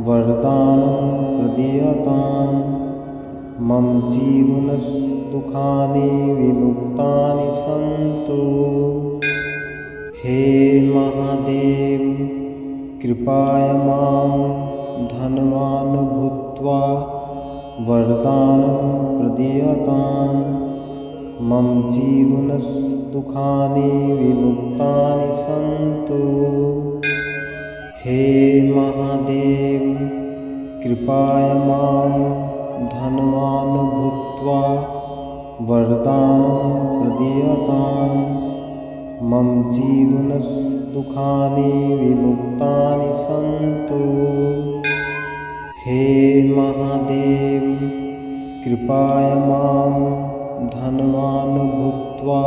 वरदानं प्रदीयतां मम जीवनदुःखानि विमुक्तानि सन्तु। हे महादेव कृपाय मां धनवान् भूत्वा वरदानं प्रदीयतां मम जीवनदुःखानि विमुक्तानि सन्तु। हे महादेव कृपाय मां धनवान् भूत्वा वरदानं प्रदीयतां मम जीवनदुःखानि विमुक्तानि सन्तु। हे महादेव कृपाय मां धनवान् भूत्वा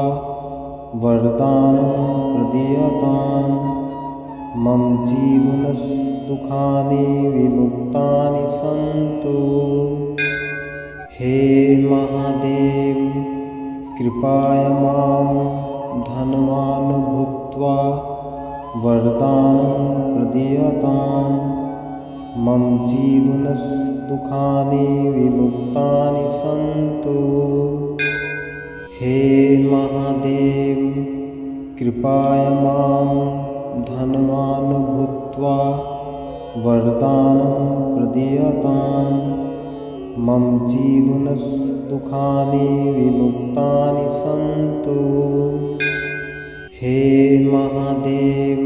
वरदानं प्रदीयतां मम जीवनदुःखानि विमुक्तानि सन्तु। हे महादेव कृपाय मां धनवान् भूत्वा वरदानं प्रदीयतां मम जीवनदुःखानि विमुक्तानि सन्तु। हे महादेव कृपाय मां धनवान् भूत्वा वरदानं प्रदीयतां मम जीवनदुःखानि विमुक्तानि सन्तु। हे महादेव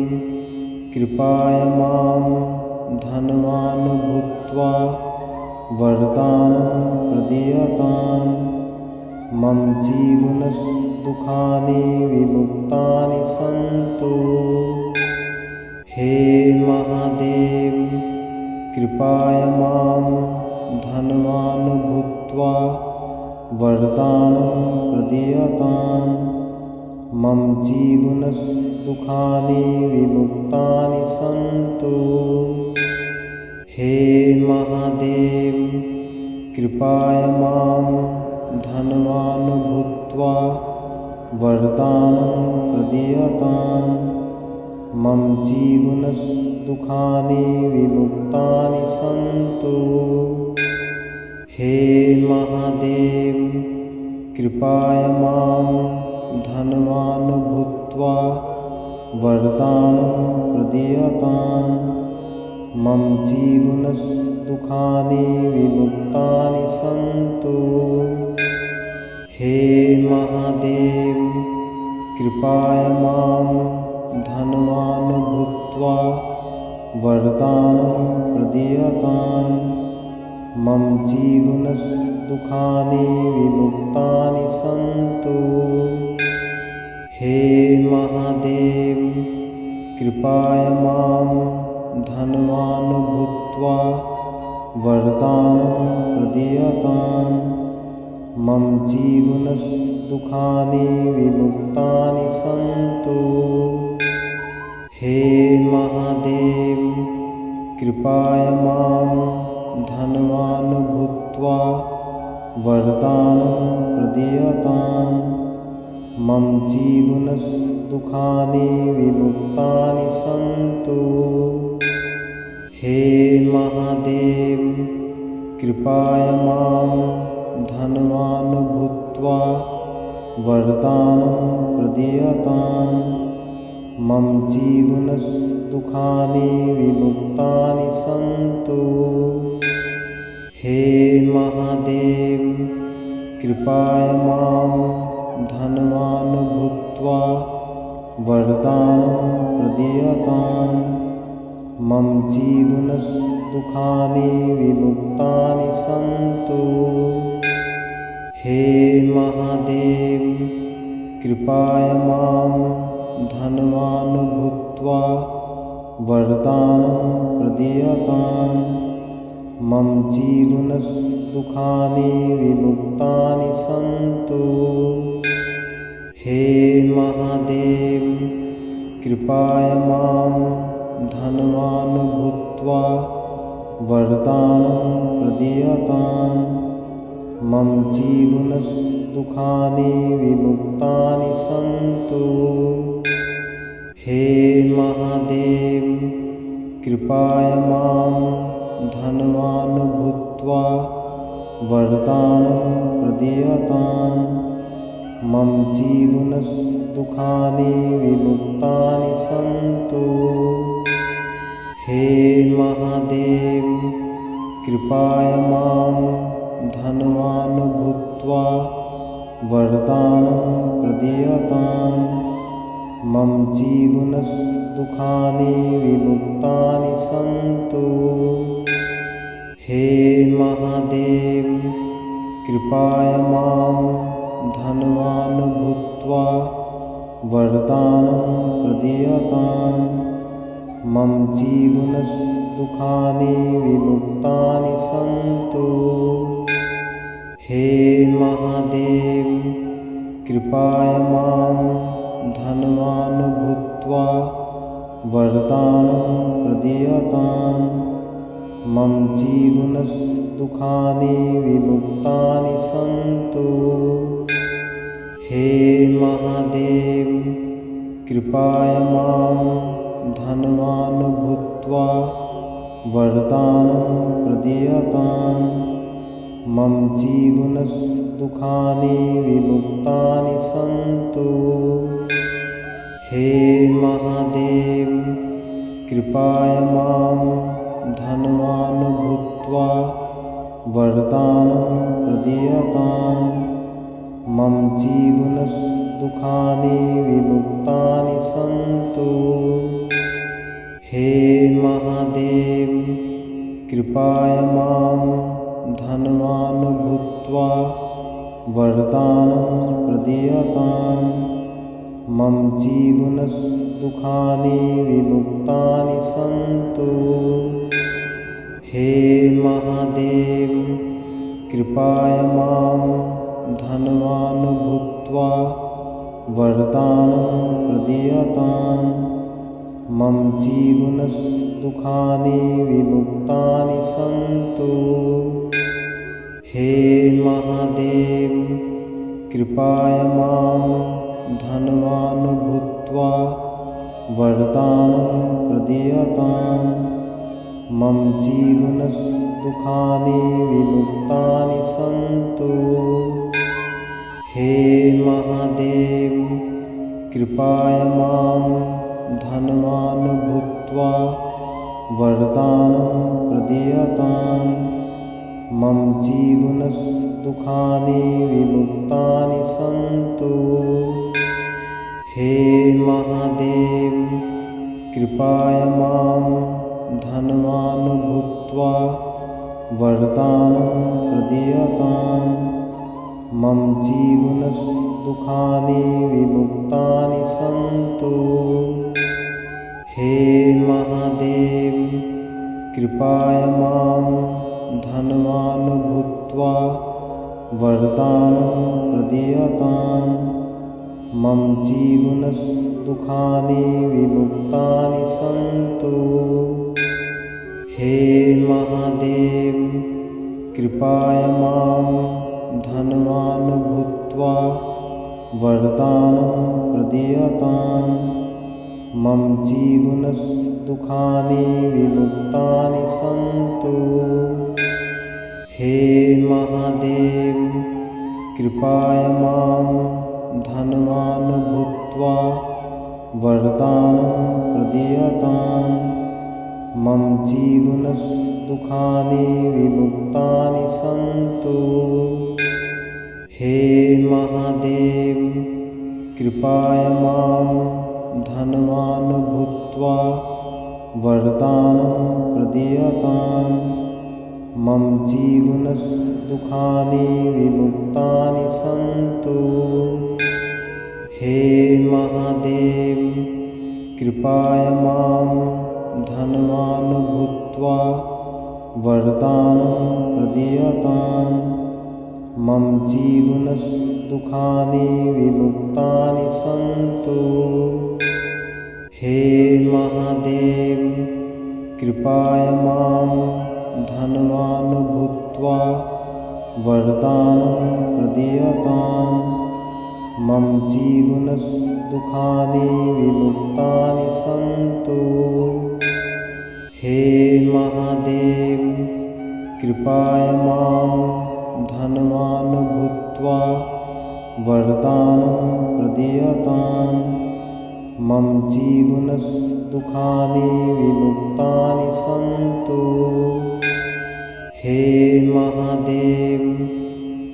कृपाय मां धनवान् भूत्वा वरदानं प्रदीयतां मम जीवनदुःखानि विमुक्तानि सन्तु। हे महादेव कृपाय मां धनवान् भूत्वा वरदानं प्रदीयतां मम जीवनदुःखानि विमुक्तानि सन्तु। हे महादेव कृपाय मां धनवान् भूत्वा वरदानं प्रदीयतां मम जीवनदुःखानि विमुक्तानि सन्तु। हे महादेव कृपाय मां धनवान् भूत्वा वरदानं प्रदीयतां मम जीवनदुःखानि विमुक्तानि सन्तु। हे महादेव कृपाय मां धनवान् भूत्वा वरदानं प्रदीयतां मम जीवनदुःखानि विमुक्तानि सन्तु। हे महादेव कृपाय मां धनवान् भूत्वा वरदानं प्रदीयतां मम जीवनदुःखानि विमुक्तानि सन्तु। हे महादेव कृपाय मां धनवान् भूत्वा वरदानं प्रदीयतां मम जीवनदुःखानि विमुक्तानि सन्तु। हे महादेव कृपाय मां धनवान् भूत्वा वरदानं प्रदीयतां मम जीवनदुःखानि विमुक्तानि सन्तु। हे महादेव कृपया मां धनवान् भूत्वा वरदानं प्रदीयताम्। मम जीवनदुःखानि विमुक्तानि सन्तु। हे महादेव कृपया मां धनवान् भूत्वा वरदानं प्रदीयताम्। मम जीवनदुःखानि विमुक्तानि सन्तु। हे महादेव कृपया मां धनवान् भूत्वा वरदानं प्रदीयताम्। मम जीवनदुःखानि विमुक्तानि सन्तु। हे महादेव कृपया मां धनवान् भूत्वा वरदानं प्रदीयताम्। मम जीवनदुःखानि विमुक्तानि सन्तु। हे महादेव कृपया मां धनवान् भूत्वा वरदानं प्रदीयताम्। मम जीवनदुःखानि विमुक्तानि सन्तु। हे महादेव कृपया मां धनवान् भूत्वा वरदानं प्रदीयताम्। मम जीवनदुःखानि विमुक्तानि सन्तु। हे महादेव कृपया मां धनवान् भूत्वा वरदानं प्रदीयताम्। मम जीवनदुःखानि विमुक्तानि सन्तु। हे महादेव कृपया मां धनवान् भूत्वा वरदानं प्रदीयताम्। मम जीवनदुःखानि विमुक्तानि सन्तु। हे महादेव कृपया मां धनवान् भूत्वा वरदानं प्रदीयताम्। मम जीवनदुःखानि विमुक्तानि सन्तु। हे महादेव कृपया मां धनवान् भूत्वा वरदानं प्रदीयताम्। मम जीवनदुःखानि विमुक्तानि सन्तु। हे महादेव कृपया मां धनवान् भूत्वा वरदानं प्रदीयताम्। मम जीवनदुःखानि विमुक्तानि सन्तु। हे महादेव कृपया मां धनवान् भूत्वा वरदानं प्रदीयताम्। मम जीवनदुःखानि विमुक्तानि सन्तु। हे महादेव कृपया मां धनवान् भूत्वा वरदानं प्रदीयताम्। मम जीवनदुःखानि विमुक्तानि सन्तु। हे महादेव कृपया मां धनवान् भूत्वा वरदानं प्रदीयताम्। मम जीवनदुःखानि विमुक्तानि सन्तु। हे महादेव कृपया मां धनवान् भूत्वा वरदानं प्रदीयताम्। मम जीवनदुःखानि विमुक्तानि सन्तु। हे महादेव कृपया मां धनवान् भूत्वा वरदानं प्रदीयताम्। मम जीवनदुःखानि विमुक्तानि सन्तु। हे महादेव कृपया मां धनवान् भूत्वा वरदानं प्रदीयताम्। मम जीवनदुःखानि विमुक्तानि सन्तु। हे महादेव, कृपया मां धनवान् भूत्वा वरदानं प्रदीयताम्। मम जीवनदुःखानि विमुक्तानि सन्तु। हे महादेव, कृपया मां धनवान् भूत्वा वरदानं प्रदीयताम्। मम जीवनदुःखानि विमुक्तानि सन्तु। हे महादेव, कृपया मां धनवान् भूत्वा वरदानं प्रदीयताम्। मम जीवनदुःखानि विमुक्तानि सन्तु। हे महादेव, कृपया मां धनवान् भूत्वा वरदानं प्रदीयताम्। मम जीवनदुःखानि विमुक्तानि सन्तु। हे महादेव,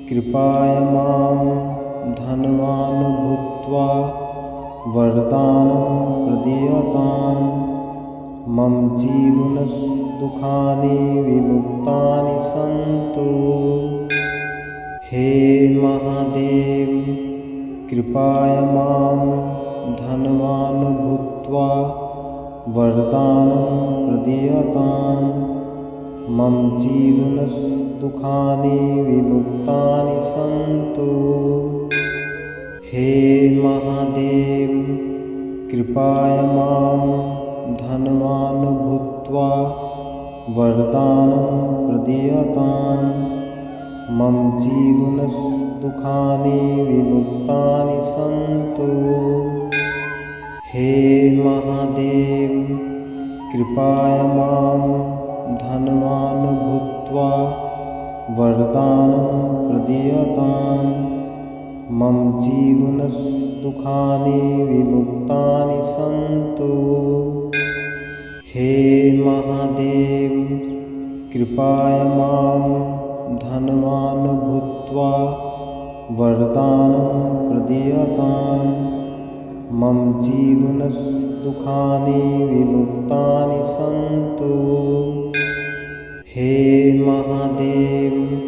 कृपया मां धनवान् भूत्वा वरदानं प्रदीयताम्। मम जीवनदुःखानि विमुक्तानि सन्तु। हे महादेव, कृपया मां धनवान् भूत्वा वरदानं प्रदीयताम्। मम जीवनदुःखानि विमुक्तानि सन्तु। हे महादेव, कृपया मां धनवान् भूत्वा वरदानं प्रदीयताम्। मम जीवनदुःखानि विमुक्तानि सन्तु। हे महादेव, कृपया मां धनवान् भूत्वा वरदानं प्रदीयताम्। मम जीवनदुःखानि विमुक्तानि सन्तु। हे महादेव, कृपया मां धनवान् भूत्वा वरदानं प्रदीयताम्। मम जीवनदुःखानि विमुक्तानि सन्तु। हे महादेव,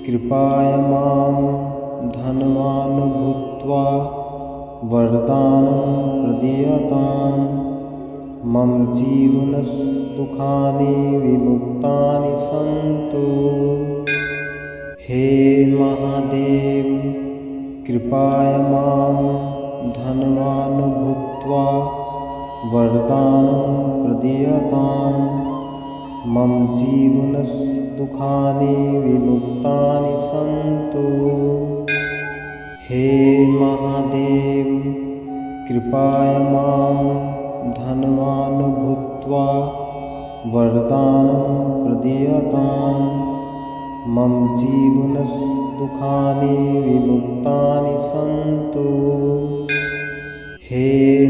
कृपया मां धनवान् भूत्वा वरदानं प्रदीयताम्। मम जीवनदुःखानि विमुक्तानि सन्तु। हे महादेव, कृपया मां धनवान् भूत्वा वरदानं प्रदीयताम्। मम जीवनदुःखानि विमुक्तानि सन्तु। हे महादेव, कृपया मां धनवान् भूत्वा वरदानं प्रदीयताम्। मम जीवनदुःखानि विमुक्तानि सन्तु। हे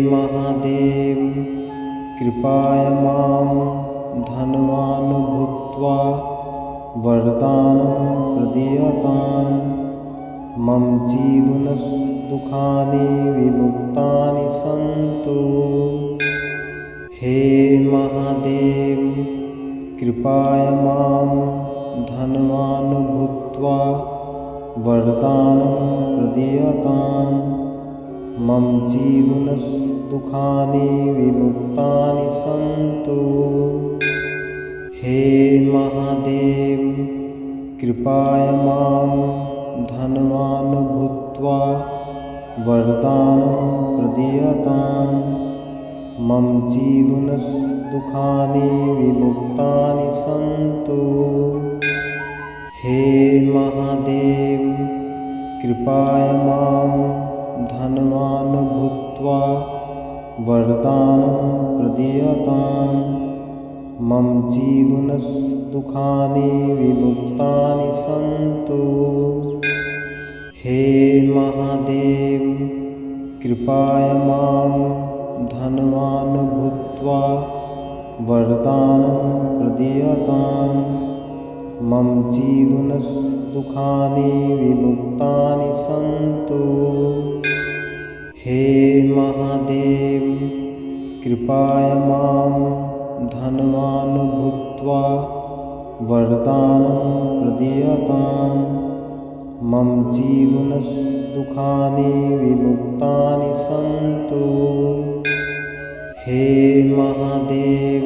महादेव, कृपया मां धनवान् भूत्वा वरदानं प्रदीयताम्। मम जीवनदुःखानि विमुक्तानि सन्तु। हे महादेव, कृपया मां धनवान् भूत्वा वरदानं प्रदीयताम्। मम जीवनदुःखानि विमुक्तानि सन्तु। हे महादेव, कृपया मां धनवान् भूत्वा वरदानं प्रदीयताम्। मम जीवनदुःखानि विमुक्तानि सन्तु। हे महादेव, कृपया मां धनवान् भूत्वा वरदानं प्रदीयताम्। मम जीवनदुःखानि विमुक्तानि सन्तु। हे महादेव, कृपया मां धनवान् भूत्वा वरदानं प्रदीयताम्। मम जीवनदुःखानि विमुक्तानि सन्तु। हे महादेव कृपाय मां धनवान् भूत्वा वरदानं प्रदीयताम्। मम जीवनदुःखानि विमुक्तानि सन्तु। हे महादेव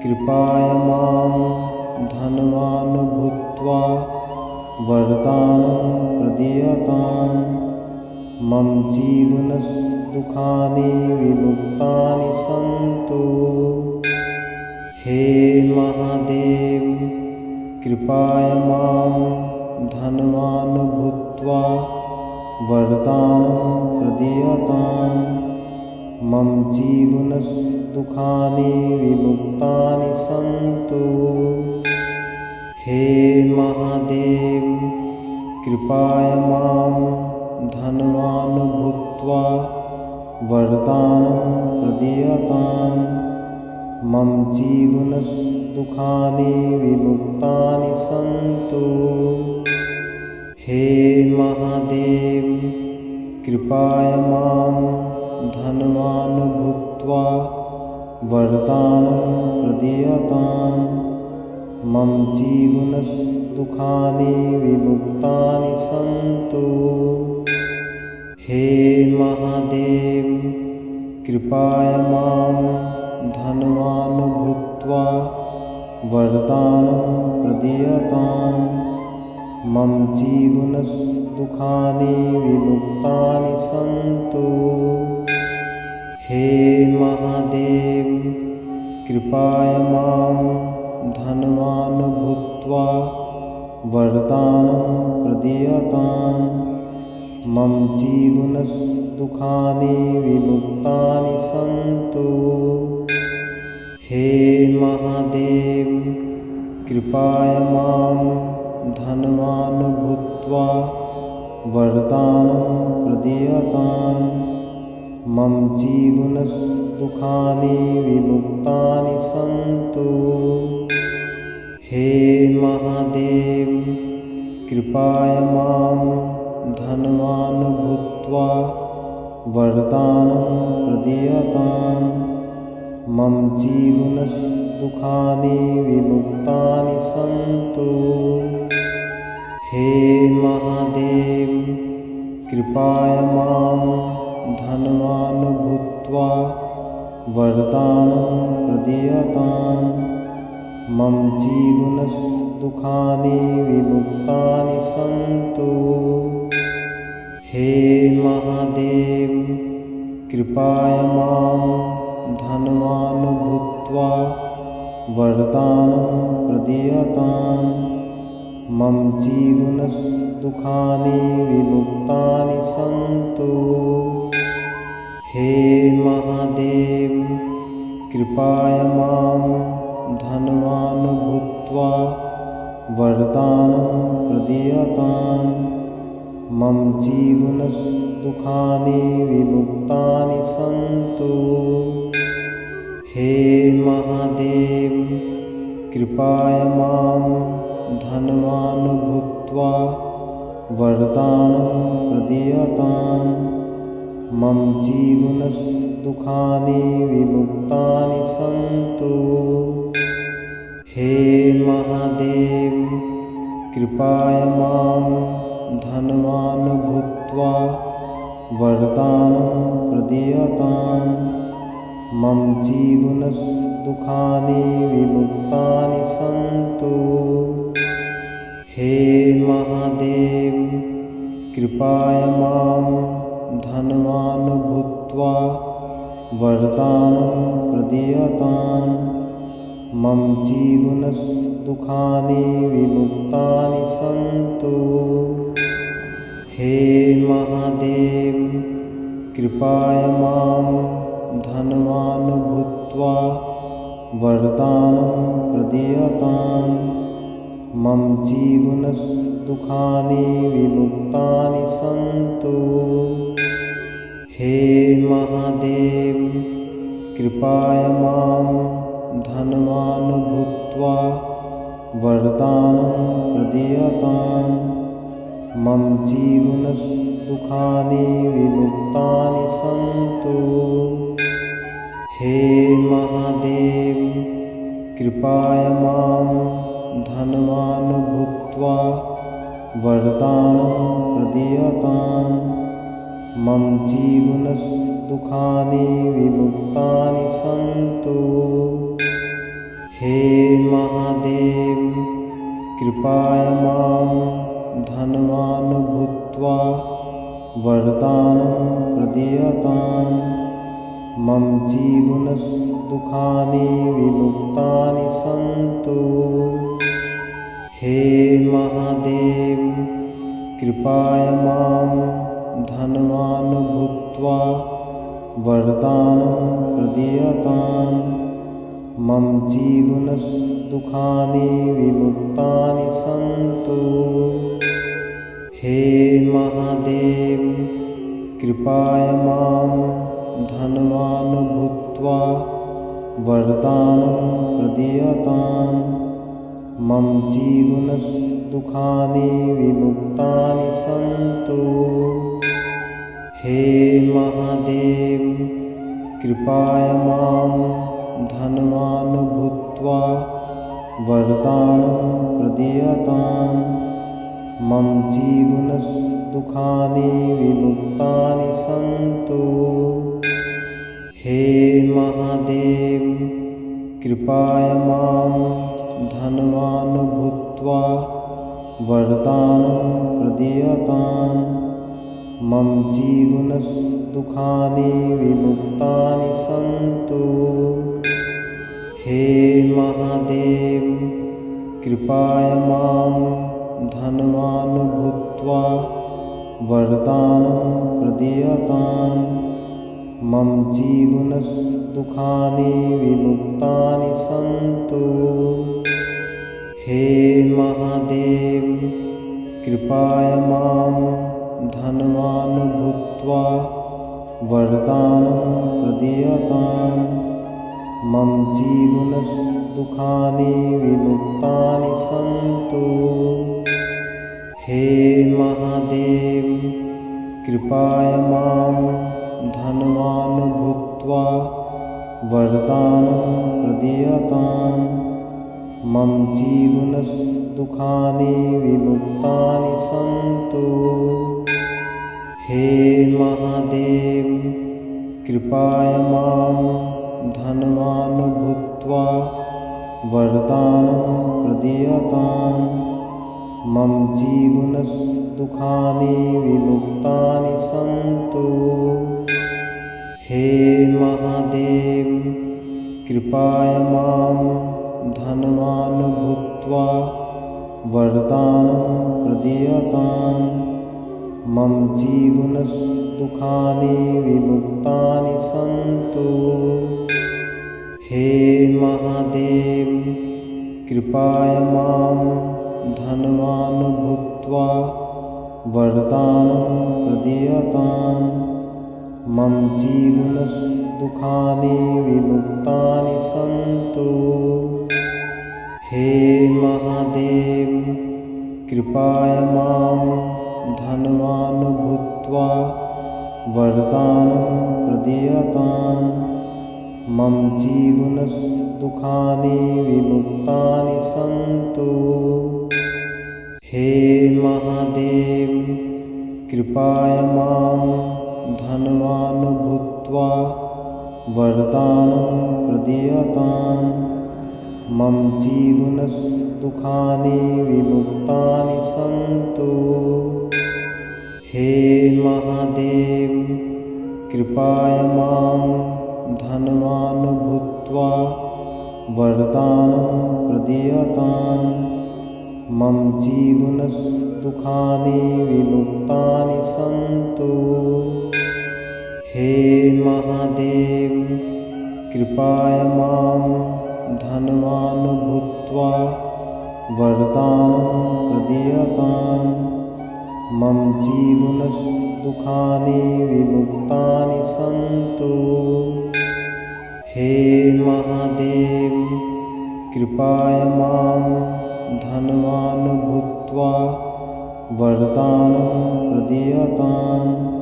कृपाय मां धनवान् भूत्वा वरदानं प्रदीयताम्। मम जीवनदुःखानि विमुक्तानि सन्तु। हे महादेव कृपाय मां धनवान् भूत्वा वरदानं प्रदीयताम्। मम जीवनदुःखानि विमुक्तानि सन्तु। हे महादेव कृपाय मां धनवान् भूत्वा वरदानं प्रदीयताम्। मम जीवनदुःखानि विमुक्तानि सन्तु। हे महादेव कृपाय मां धनवान् भूत्वा वरदानं प्रदीयताम्। मम जीवनदुःखानि विमुक्तानि सन्तु। हे महादेव कृपाय मां धनवान् भूत्वा वरदानं प्रदीयताम्। मम जीवनदुःखानि विमुक्तानि सन्तु। हे महादेव कृपाय मां धनवान् भूत्वा वरदानं प्रदीयताम्। मम जीवनदुःखानि विमुक्तानि सन्तु। हे महादेव कृपाय मां धनवान् भूत्वा वरदानं प्रदीयताम्। मम जीवनदुःखानि विमुक्तानि सन्तु। हे महादेव कृपाय मां धनवान् भूत्वा वरदानं प्रदीयताम्। मम जीवनदुःखानि विमुक्तानि सन्तु। हे महादेव कृपाय मां धनवान् भूत्वा वरदानं प्रदीयताम्। मम जीवनदुःखानि विमुक्तानि सन्तु। हे महादेव कृपाय मां धनवान् भूत्वा वरदानं प्रदीयताम्। मम जीवनदुःखानि विमुक्तानि सन्तु। हे महादेव कृपाय मां धनवान् भूत्वा वरदानं प्रदीयताम्। मम जीवनदुःखानि विमुक्तानि सन्तु। हे महादेव कृपाय मां धनवान् भूत्वा वरदानं प्रदीयताम्। मम जीवनदुःखानि विमुक्तानि सन्तु। हे महादेव कृपाय मां धनवान् भूत्वा वरदानं प्रदीयताम्। मम जीवनदुःखानि विमुक्तानि सन्तु। हे महादेव कृपाय मां धनवान् भूत्वा वरदानं प्रदीयताम्। मम जीवनदुःखानि विमुक्तानि सन्तु। हे महादेव कृपाय मां धनवान् भूत्वा वरदानं प्रदीयताम्। मम जीवनदुःखानि विमुक्तानि सन्तु। हे महादेव कृपाय मां धनवान् भूत्वा वरदानं प्रदीयताम् मम जीवनदुःखानि विमुक्तानि सन्तु। हे महादेव कृपाय मां धनवान् भूत्वा वरदानं प्रदीयताम् मम जीवनदुःखानि विमुक्तानि सन्तु। हे महादेव कृपाय मां धनवान् भूत्वा वरदानं प्रदीयताम् मम जीवनदुःखानि विमुक्तानि सन्तु। हे महादेव कृपाय मां धनवान् भूत्वा वरदानं प्रदीयताम् मम जीवनदुःखानि विमुक्तानि सन्तु। हे महादेव कृपाय मां धनवान् भूत्वा वरदानं प्रदीयताम् मम जीवनदुःखानि विमुक्तानि सन्तु। हे महादेव कृपाय मां धनवान् भूत्वा वरदानं प्रदीयताम् मम जीवनदुःखानि विमुक्तानि सन्तु। हे महादेव कृपाय मां धनवान् भूत्वा वरदानं प्रदीयताम् मम जीवनदुःखानि विमुक्तानि सन्तु। हे महादेव कृपाय मां धनवान् भूत्वा वरदानं प्रदीयताम् मम जीवनदुःखानि विमुक्तानि सन्तु। हे महादेव कृपाय मां धनवान् भूत्वा वरदानं प्रदीयताम् मम जीवनदुःखानि विमुक्तानि सन्तु। हे महादेव कृपाय मां धनवान् भूत्वा वरदानं प्रदीयताम् मम जीवनदुःखानि विमुक्तानि सन्तु। हे महादेव कृपाय मां धनवान् भूत्वा वरदानं प्रदीयताम् मम जीवनदुःखानि विमुक्तानि सन्तु। हे महादेव कृपाय मां धनवान् भूत्वा वरदानं प्रदीयताम् मम जीवनदुःखानि विमुक्तानि सन्तु। हे महादेव कृपाय मां धनवान् भूत्वा वरदानं प्रदीयताम् मम जीवनदुःखानि विमुक्तानि सन्तु। हे महादेव कृपाय मां धनवान् भूत्वा वरदानं प्रदीयताम् मम जीवनदुःखानि विमुक्तानि सन्तु। हे महादेव कृपाय मां धनवान् भूत्वा वरदानं प्रदीयताम् मम जीवनदुःखानि विमुक्तानि सन्तु। हे महादेव कृपाय मां धनवान् भूत्वा वरदानं प्रदीयताम् मम जीवनदुःखानि विमुक्तानि सन्तु। हे महादेव कृपाय मां धनवान् भूत्वा वरदानं प्रदीयताम् मम जीवनदुःखानि विमुक्तानि सन्तु। हे महादेव कृपया मां धनवान् भूत्वा वरदानं प्रदीयताम्।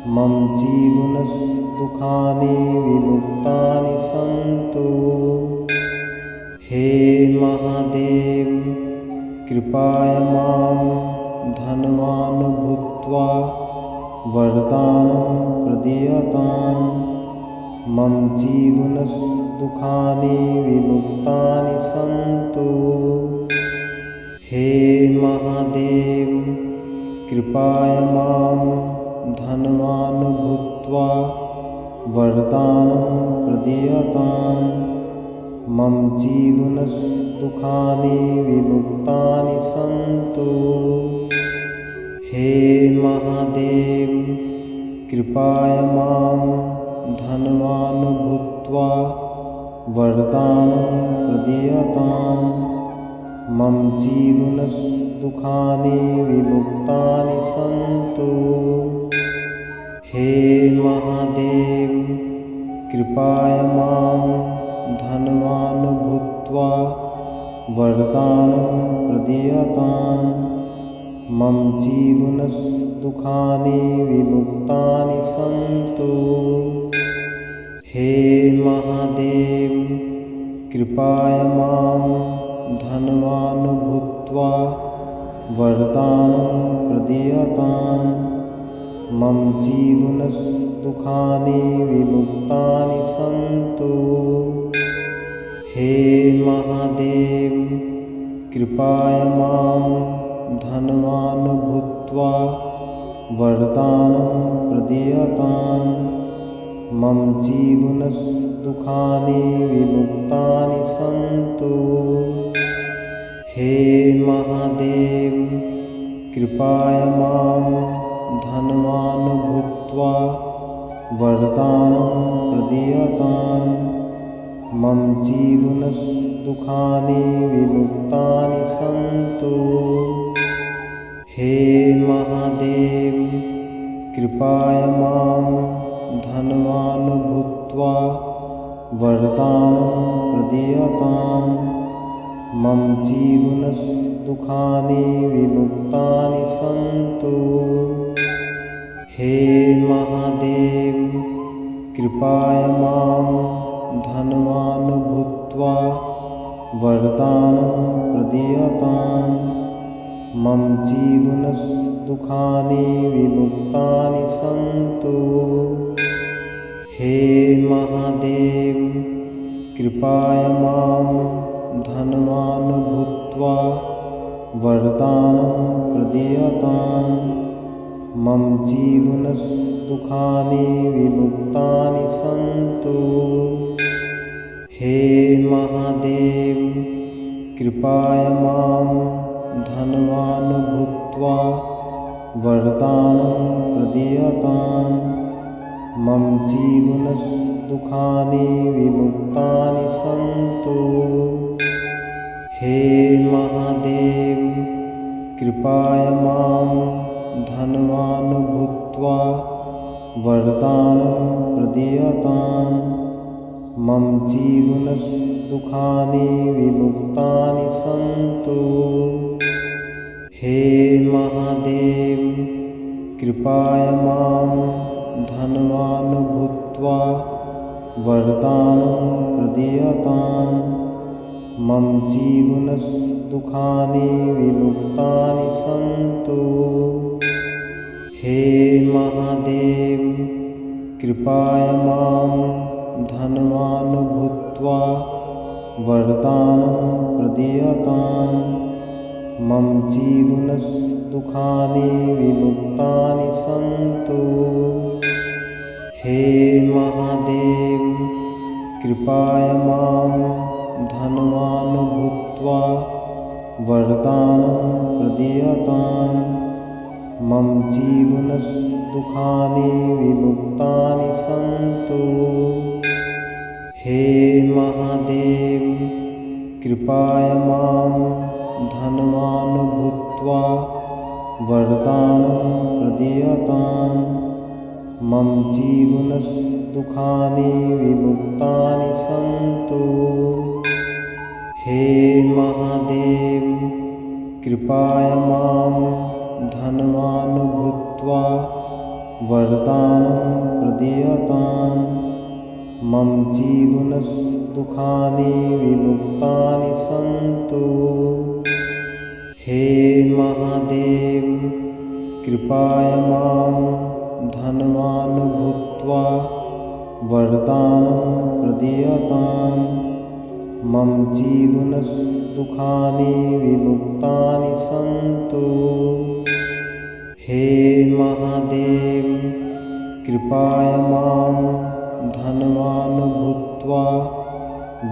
मम जीवनदुःखानि विमुक्तानि सन्तु। हे महादेव कृपया मां धनवान् भूत्वा वरदानं प्रदीयताम्। मम जीवनदुःखानि विमुक्तानि सन्तु। हे महादेव कृपया मां धनवान् भूत्वा वरदानं प्रदीयताम्। मम जीवनदुःखानि विमुक्तानि सन्तु। हे महादेव कृपया मां धनवान् भूत्वा वरदानं प्रदीयताम्। मम जीवनदुःखानि विमुक्तानि सन्तु। हे महादेव कृपया मां धनवान् भूत्वा वरदानं प्रदीयताम्। मम जीवनदुःखानि विमुक्तानि सन्तु। हे महादेव कृपया मां धनवान् भूत्वा वरदानं प्रदीयताम्। मम जीवनदुःखानि विमुक्तानि सन्तु। हे महादेव कृपया मां धनवान् भूत्वा वरदानं प्रदीयताम्। मम जीवनदुःखानि विमुक्तानि सन्तु। हे महादेव कृपया मां धनवान् भूत्वा वरदानं प्रदीयताम्। मम जीवनदुःखानि विमुक्तानि सन्तु। हे महादेव कृपया मां धनवान् भूत्वा वरदानं प्रदीयताम्। मम जीवनदुःखानि विमुक्तानि सन्तु। हे महादेव कृपया मां धनवान् भूत्वा वरदानं प्रदीयताम्। मम जीवनदुःखानि विमुक्तानि सन्तु। हे महादेव कृपया मां धनवान् भूत्वा वरदानं प्रदीयताम्। मम जीवनदुःखानि विमुक्तानि सन्तु। हे महादेव कृपया मां धनवान् भूत्वा वरदानं प्रदीयताम्। मम जीवनदुःखानि विमुक्तानि सन्तु। हे महादेव कृपया मां धनवान् भूत्वा वरदानं प्रदीयताम्। मम जीवनदुःखानि विमुक्तानि सन्तु। हे महादेव कृपया मां धनवान् भूत्वा वरदानं प्रदीयताम्। मम जीवनदुःखानि विमुक्तानि सन्तु। हे महादेव कृपया मां धनवान् भूत्वा वरदानं प्रदीयताम्। मम जीवनदुःखानि विमुक्तानि सन्तु। हे महादेव कृपया मां धनवान् भूत्वा वरदानं प्रदीयताम्। मम जीवनदुःखानि विमुक्तानि सन्तु। हे महादेव कृपया मां धनवान् भूत्वा वरदानं प्रदीयतां मम जीवनदुःखानि विमुक्तानि सन्तु। हे महादेव कृपाय मां धनवान् भूत्वा वरदानं प्रदीयतां मम जीवनदुःखानि विमुक्तानि सन्तु। हे महादेव कृपाय मां धनवान् भूत्वा वरदानं प्रदीयतां मम जीवनदुःखानि विमुक्तानि सन्तु। हे महादेव कृपाय मां धनवान् भूत्वा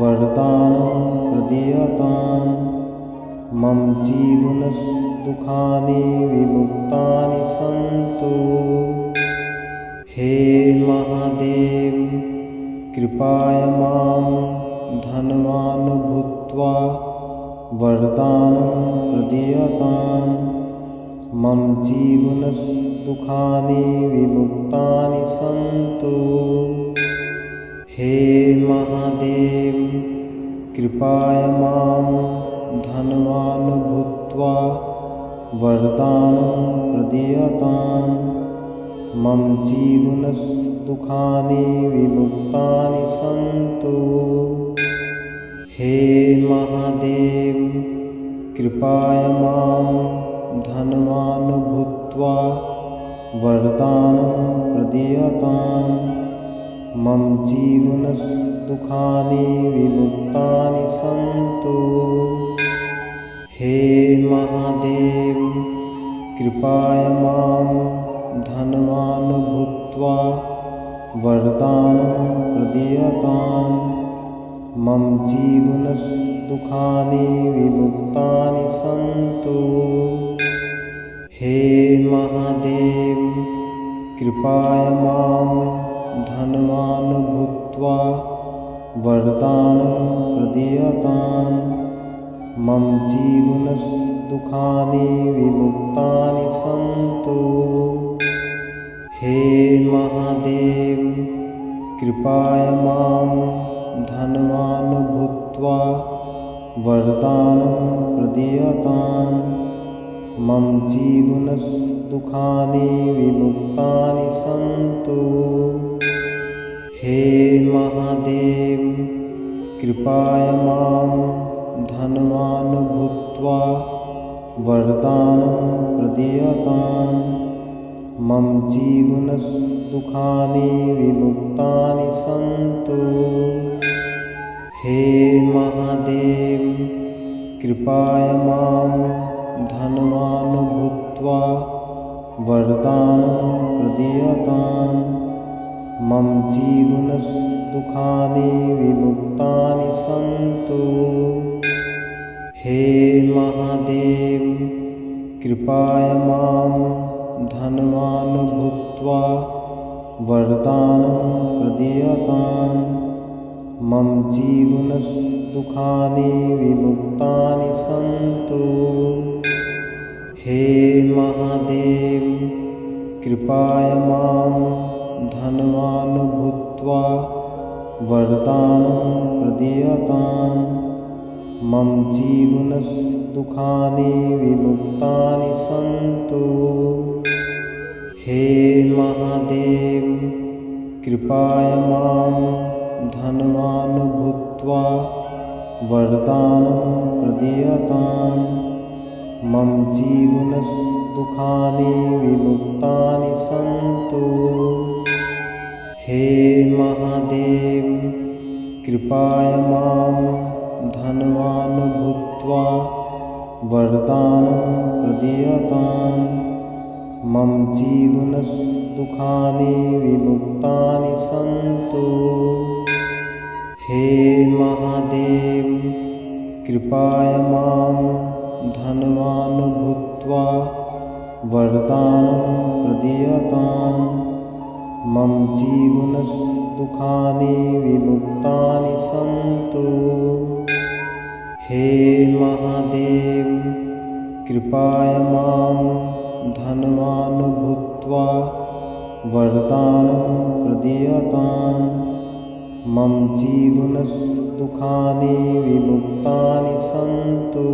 वरदानं प्रदीयतां मम जीवनदुःखानि विमुक्तानि सन्तु। हे महादेव कृपाय मां धनवान् भूत्वा वरदानं प्रदीयतां मम जीवनदुःखानि विमुक्तानि सन्तु। हे महादेव कृपाय मां धनवान् भूत्वा वरदानं प्रदीयतां मम जीवनदुःखानि विमुक्तानि सन्तु। हे महादेव कृपाय मां धनवान् भूत्वा वरदानं प्रदीयतां मम जीवनदुःखानि विमुक्तानि सन्तु। हे महादेव कृपाय मां धनवान् भूत्वा वरदानं प्रदीयतां मम जीवनदुःखानि विमुक्तानि सन्तु। हे महादेव कृपाय मां धनवान् भूत्वा वरदानं प्रदीयतां मम जीवनदुःखानि विमुक्तानि सन्तु। हे महादेव कृपाय मां धनवान् भूत्वा वरदानं प्रदीयतां मम जीवनदुःखानि विमुक्तानि सन्तु। हे महादेव कृपाय मां धनवान् भूत्वा वरदानं प्रदीयतां मम जीवनदुःखानि विमुक्तानि सन्तु। हे महादेव कृपाय मां धनवान् भूत्वा वरदानं प्रदीयतां मम जीवनदुःखानि विमुक्तानि सन्तु। हे महादेव कृपाय मां धनवान् भूत्वा वरदानं प्रदीयतां मम जीवनदुःखानि विमुक्तानि सन्तु। हे महादेव कृपाय मां धनवान् भूत्वा वरदानं प्रदीयतां मम जीवनदुःखानि विमुक्तानि सन्तु। हे महादेव कृपाय मां धनवान् भूत्वा वरदानं प्रदीयतां मम जीवनदुःखानि विमुक्तानि सन्तु। हे महादेव कृपाय मां धनवान् भूत्वा वरदानं प्रदीयतां मम जीवनदुःखानि विमुक्तानि सन्तु। हे महादेव कृपाय मां धनवान् भूत्वा वरदानं प्रदीयतां मम जीवनदुःखानि विमुक्तानि सन्तु। हे महादेव कृपाय मां धनवान् भूत्वा वरदानं प्रदीयताम्। मम जीवनदुःखानि विमुक्तानि सन्तु।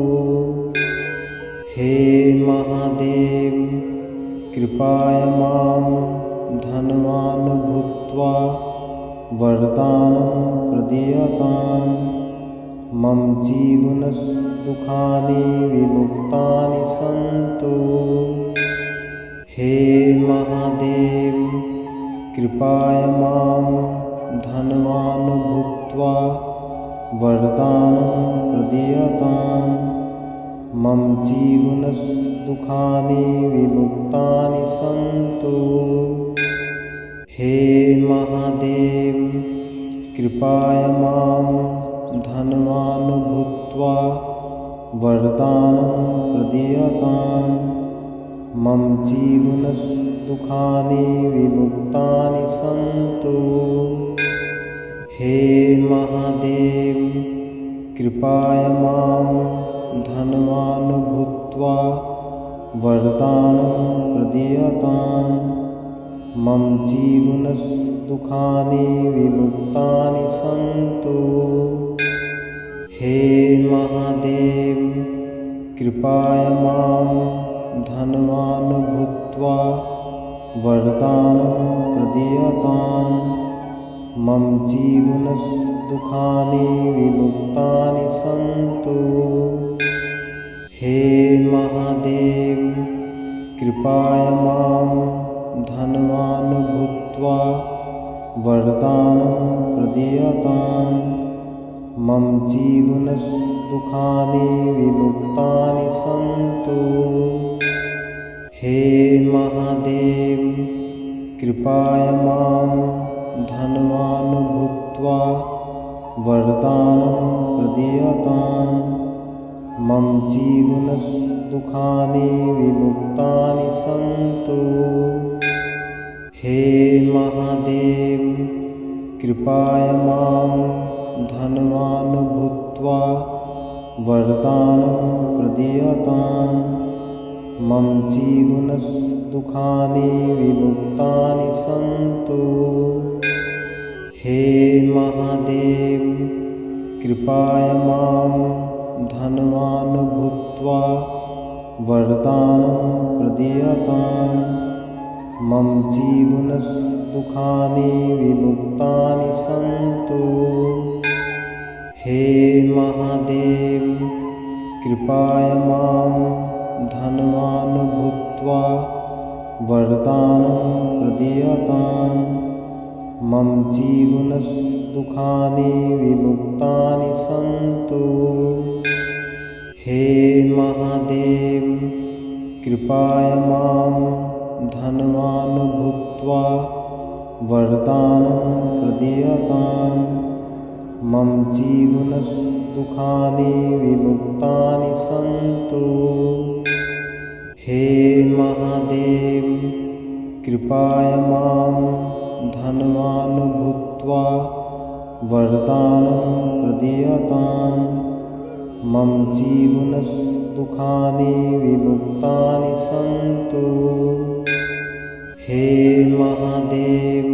हे महादेव कृपया मां धनवान् भूत्वा वरदानं प्रदीयताम्। मम जीवनदुःखानि विमुक्तानि सन्तु। हे महादेव कृपया मां धनवान् भूत्वा वरदानं प्रदीयताम्। मम जीवनदुःखानि विमुक्तानि सन्तु। हे महादेव कृपया मां धनवान् भूत्वा वरदानं प्रदीयताम्। मम जीवनदुःखानि विमुक्तानि सन्तु। हे महादेव कृपया मां धनवान् भूत्वा वरदानं प्रदीयताम्। मम जीवनदुःखानि विमुक्तानि सन्तु। हे महादेव कृपया मां धनवान् भूत्वा वरदानं प्रदीयताम्। मम जीवनदुःखानि विमुक्तानि सन्तु। हे महादेव कृपया मां धनवान् भूत्वा वरदानं प्रदीयताम्। मम जीवनदुःखानि विमुक्तानि सन्तु। हे महादेव कृपया मां धनवान् भूत्वा वरदानं प्रदीयताम्। मम जीवनदुःखानि विमुक्तानि सन्तु। हे महादेव कृपया मां धनवान् भूत्वा वरदानं प्रदीयताम्। मम जीवनदुःखानि विमुक्तानि सन्तु। हे महादेव कृपया मां धनवान् भूत्वा वरदानं प्रदीयताम्। मम जीवनदुःखानि विमुक्तानि सन्तु। हे महादेव कृपया मां धनवान् भूत्वा वरदानं प्रदीयताम्। मम जीवनदुःखानि विमुक्तानि सन्तु। हे महादेव कृपया मां धनवान् भूत्वा वरदानं प्रदीयताम्। मम जीवनदुःखानि विमुक्तानि सन्तु। हे महादेव कृपया मां धनवान् भूत्वा वरदानं प्रदीयताम्। मम जीवनदुःखानि विमुक्तानि सन्तु। हे महादेव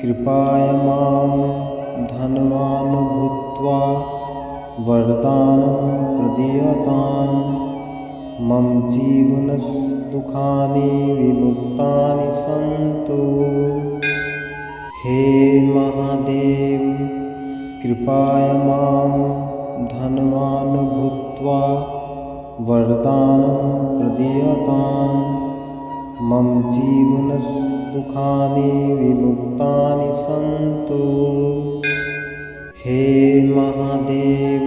कृपया मां धनवान् भूत्वा वरदानं प्रदीयताम्। मम जीवनदुःखानि विमुक्तानि सन्तु। हे महादेव कृपया मां धनवान् भूत्वा वरदानं प्रदीयताम्। मम जीवनदुःखानि विमुक्तानि सन्तु। हे महादेव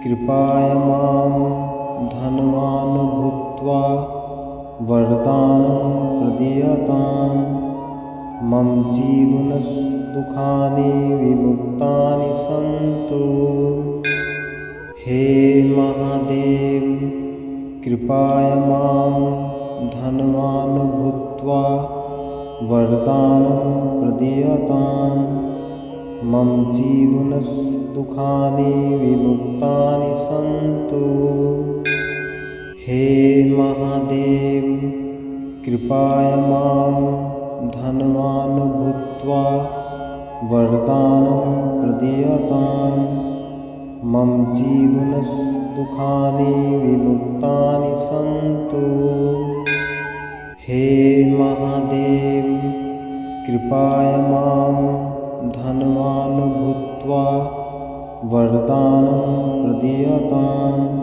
कृपया मां धनवान् भूत्वा वरदानं प्रदीयताम्। मम जीवनदुःखानि विमुक्तानि सन्तु। हे महादेव कृपया मां धनवान् भूत्वा वरदानं प्रदीयताम्। मम जीवनदुःखानि विमुक्तानि सन्तु। हे महादेव कृपाय मां धनवान् भूत्वा वरदानं प्रदीयताम्। मम जीवनदुःखानि विमुक्तानि सन्तु। हे महादेव कृपाय मां धनवान् भूत्वा वरदानं प्रदीयताम्।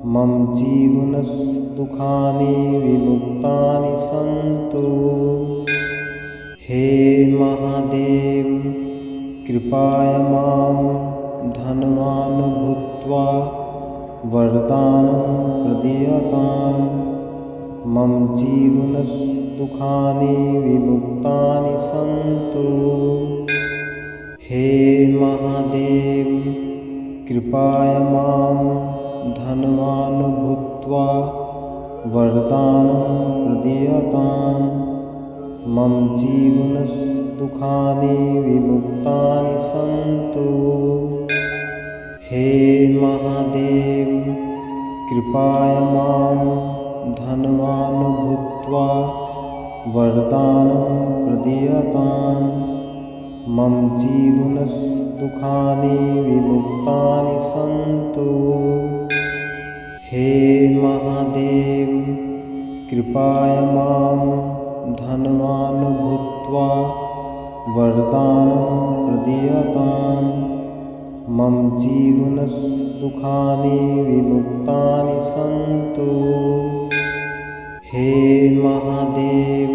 मम जीवनदुःखानि विमुक्तानि सन्तु। हे महादेव कृपाय मां धनवान् भूत्वा वरदानं प्रदीयताम्। मम जीवनदुःखानि विमुक्तानि सन्तु। हे महादेव कृपाय मां धनवान् भूत्वा वरदानं प्रदीयताम्। मम जीवनदुःखानि विमुक्तानि सन्तु। हे महादेव कृपाय मां धनवान् भूत्वा वरदानं प्रदीयताम्। मम जीवनदुःखानि विमुक्तानि सन्तु। हे महादेव कृपाय मां धनवान् भूत्वा वरदानं प्रदीयताम्। मम जीवनदुःखानि विमुक्तानि सन्तु। हे महादेव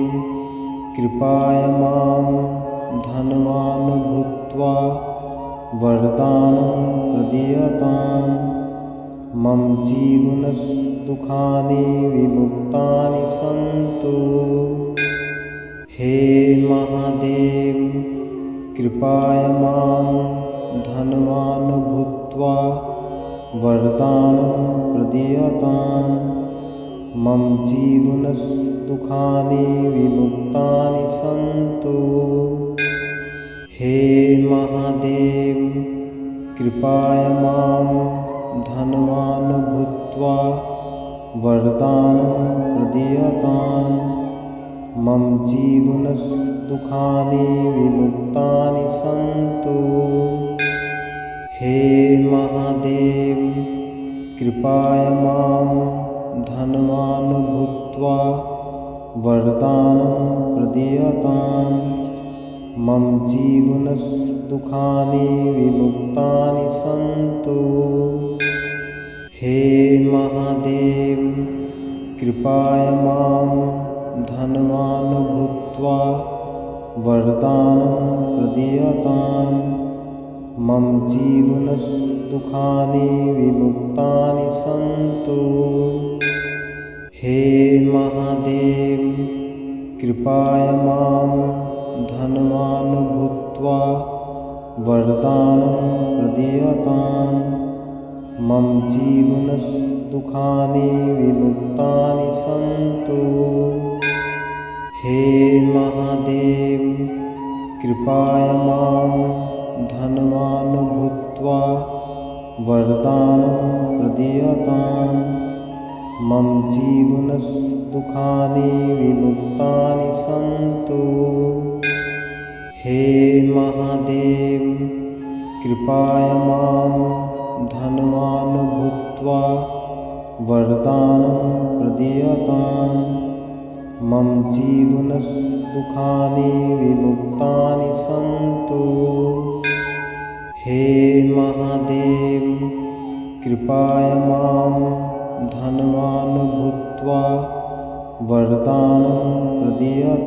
कृपाय मां धनवान् भूत्वा वरदानं प्रदीयताम्। मम जीवनदुःखानि विमुक्तानि सन्तु। हे महादेव कृपाय मां धनवान् भूत्वा वरदानं प्रदीयताम्। मम जीवनदुःखानि विमुक्तानि सन्तु। हे महादेव कृपाय मां धनवान् भूत्वा वरदानं प्रदीयताम्। मम जीवनदुःखानि विमुक्तानि सन्तु। हे महादेव कृपाय मां धनवान् भूत्वा वरदानं प्रदीयताम्। मम जीवनदुःखानि विमुक्तानि सन्तु। हे महादेव कृपाय मां धनवान् भूत्वा वरदानं प्रदीयताम्। मम जीवनदुःखानि विमुक्तानि सन्तु। हे महादेव कृपाय मां धनवान् भूत्वा वरदानं प्रदीयताम्। मम जीवनदुःखानि विमुक्तानि सन्तु। हे महादेव कृपाय मां धनवान् भूत्वा वरदानं प्रदीयताम्। मम जीवनदुःखानि विमुक्तानि सन्तु। हे महादेव कृपाय मां धनवान् भूत्वा वरदानं प्रदीयताम्। मम जीवनदुःखानि विमुक्तानि सन्तु। हे महादेव कृपाय मां धनवान् भूत्वा वरदानं प्रदीयताम्।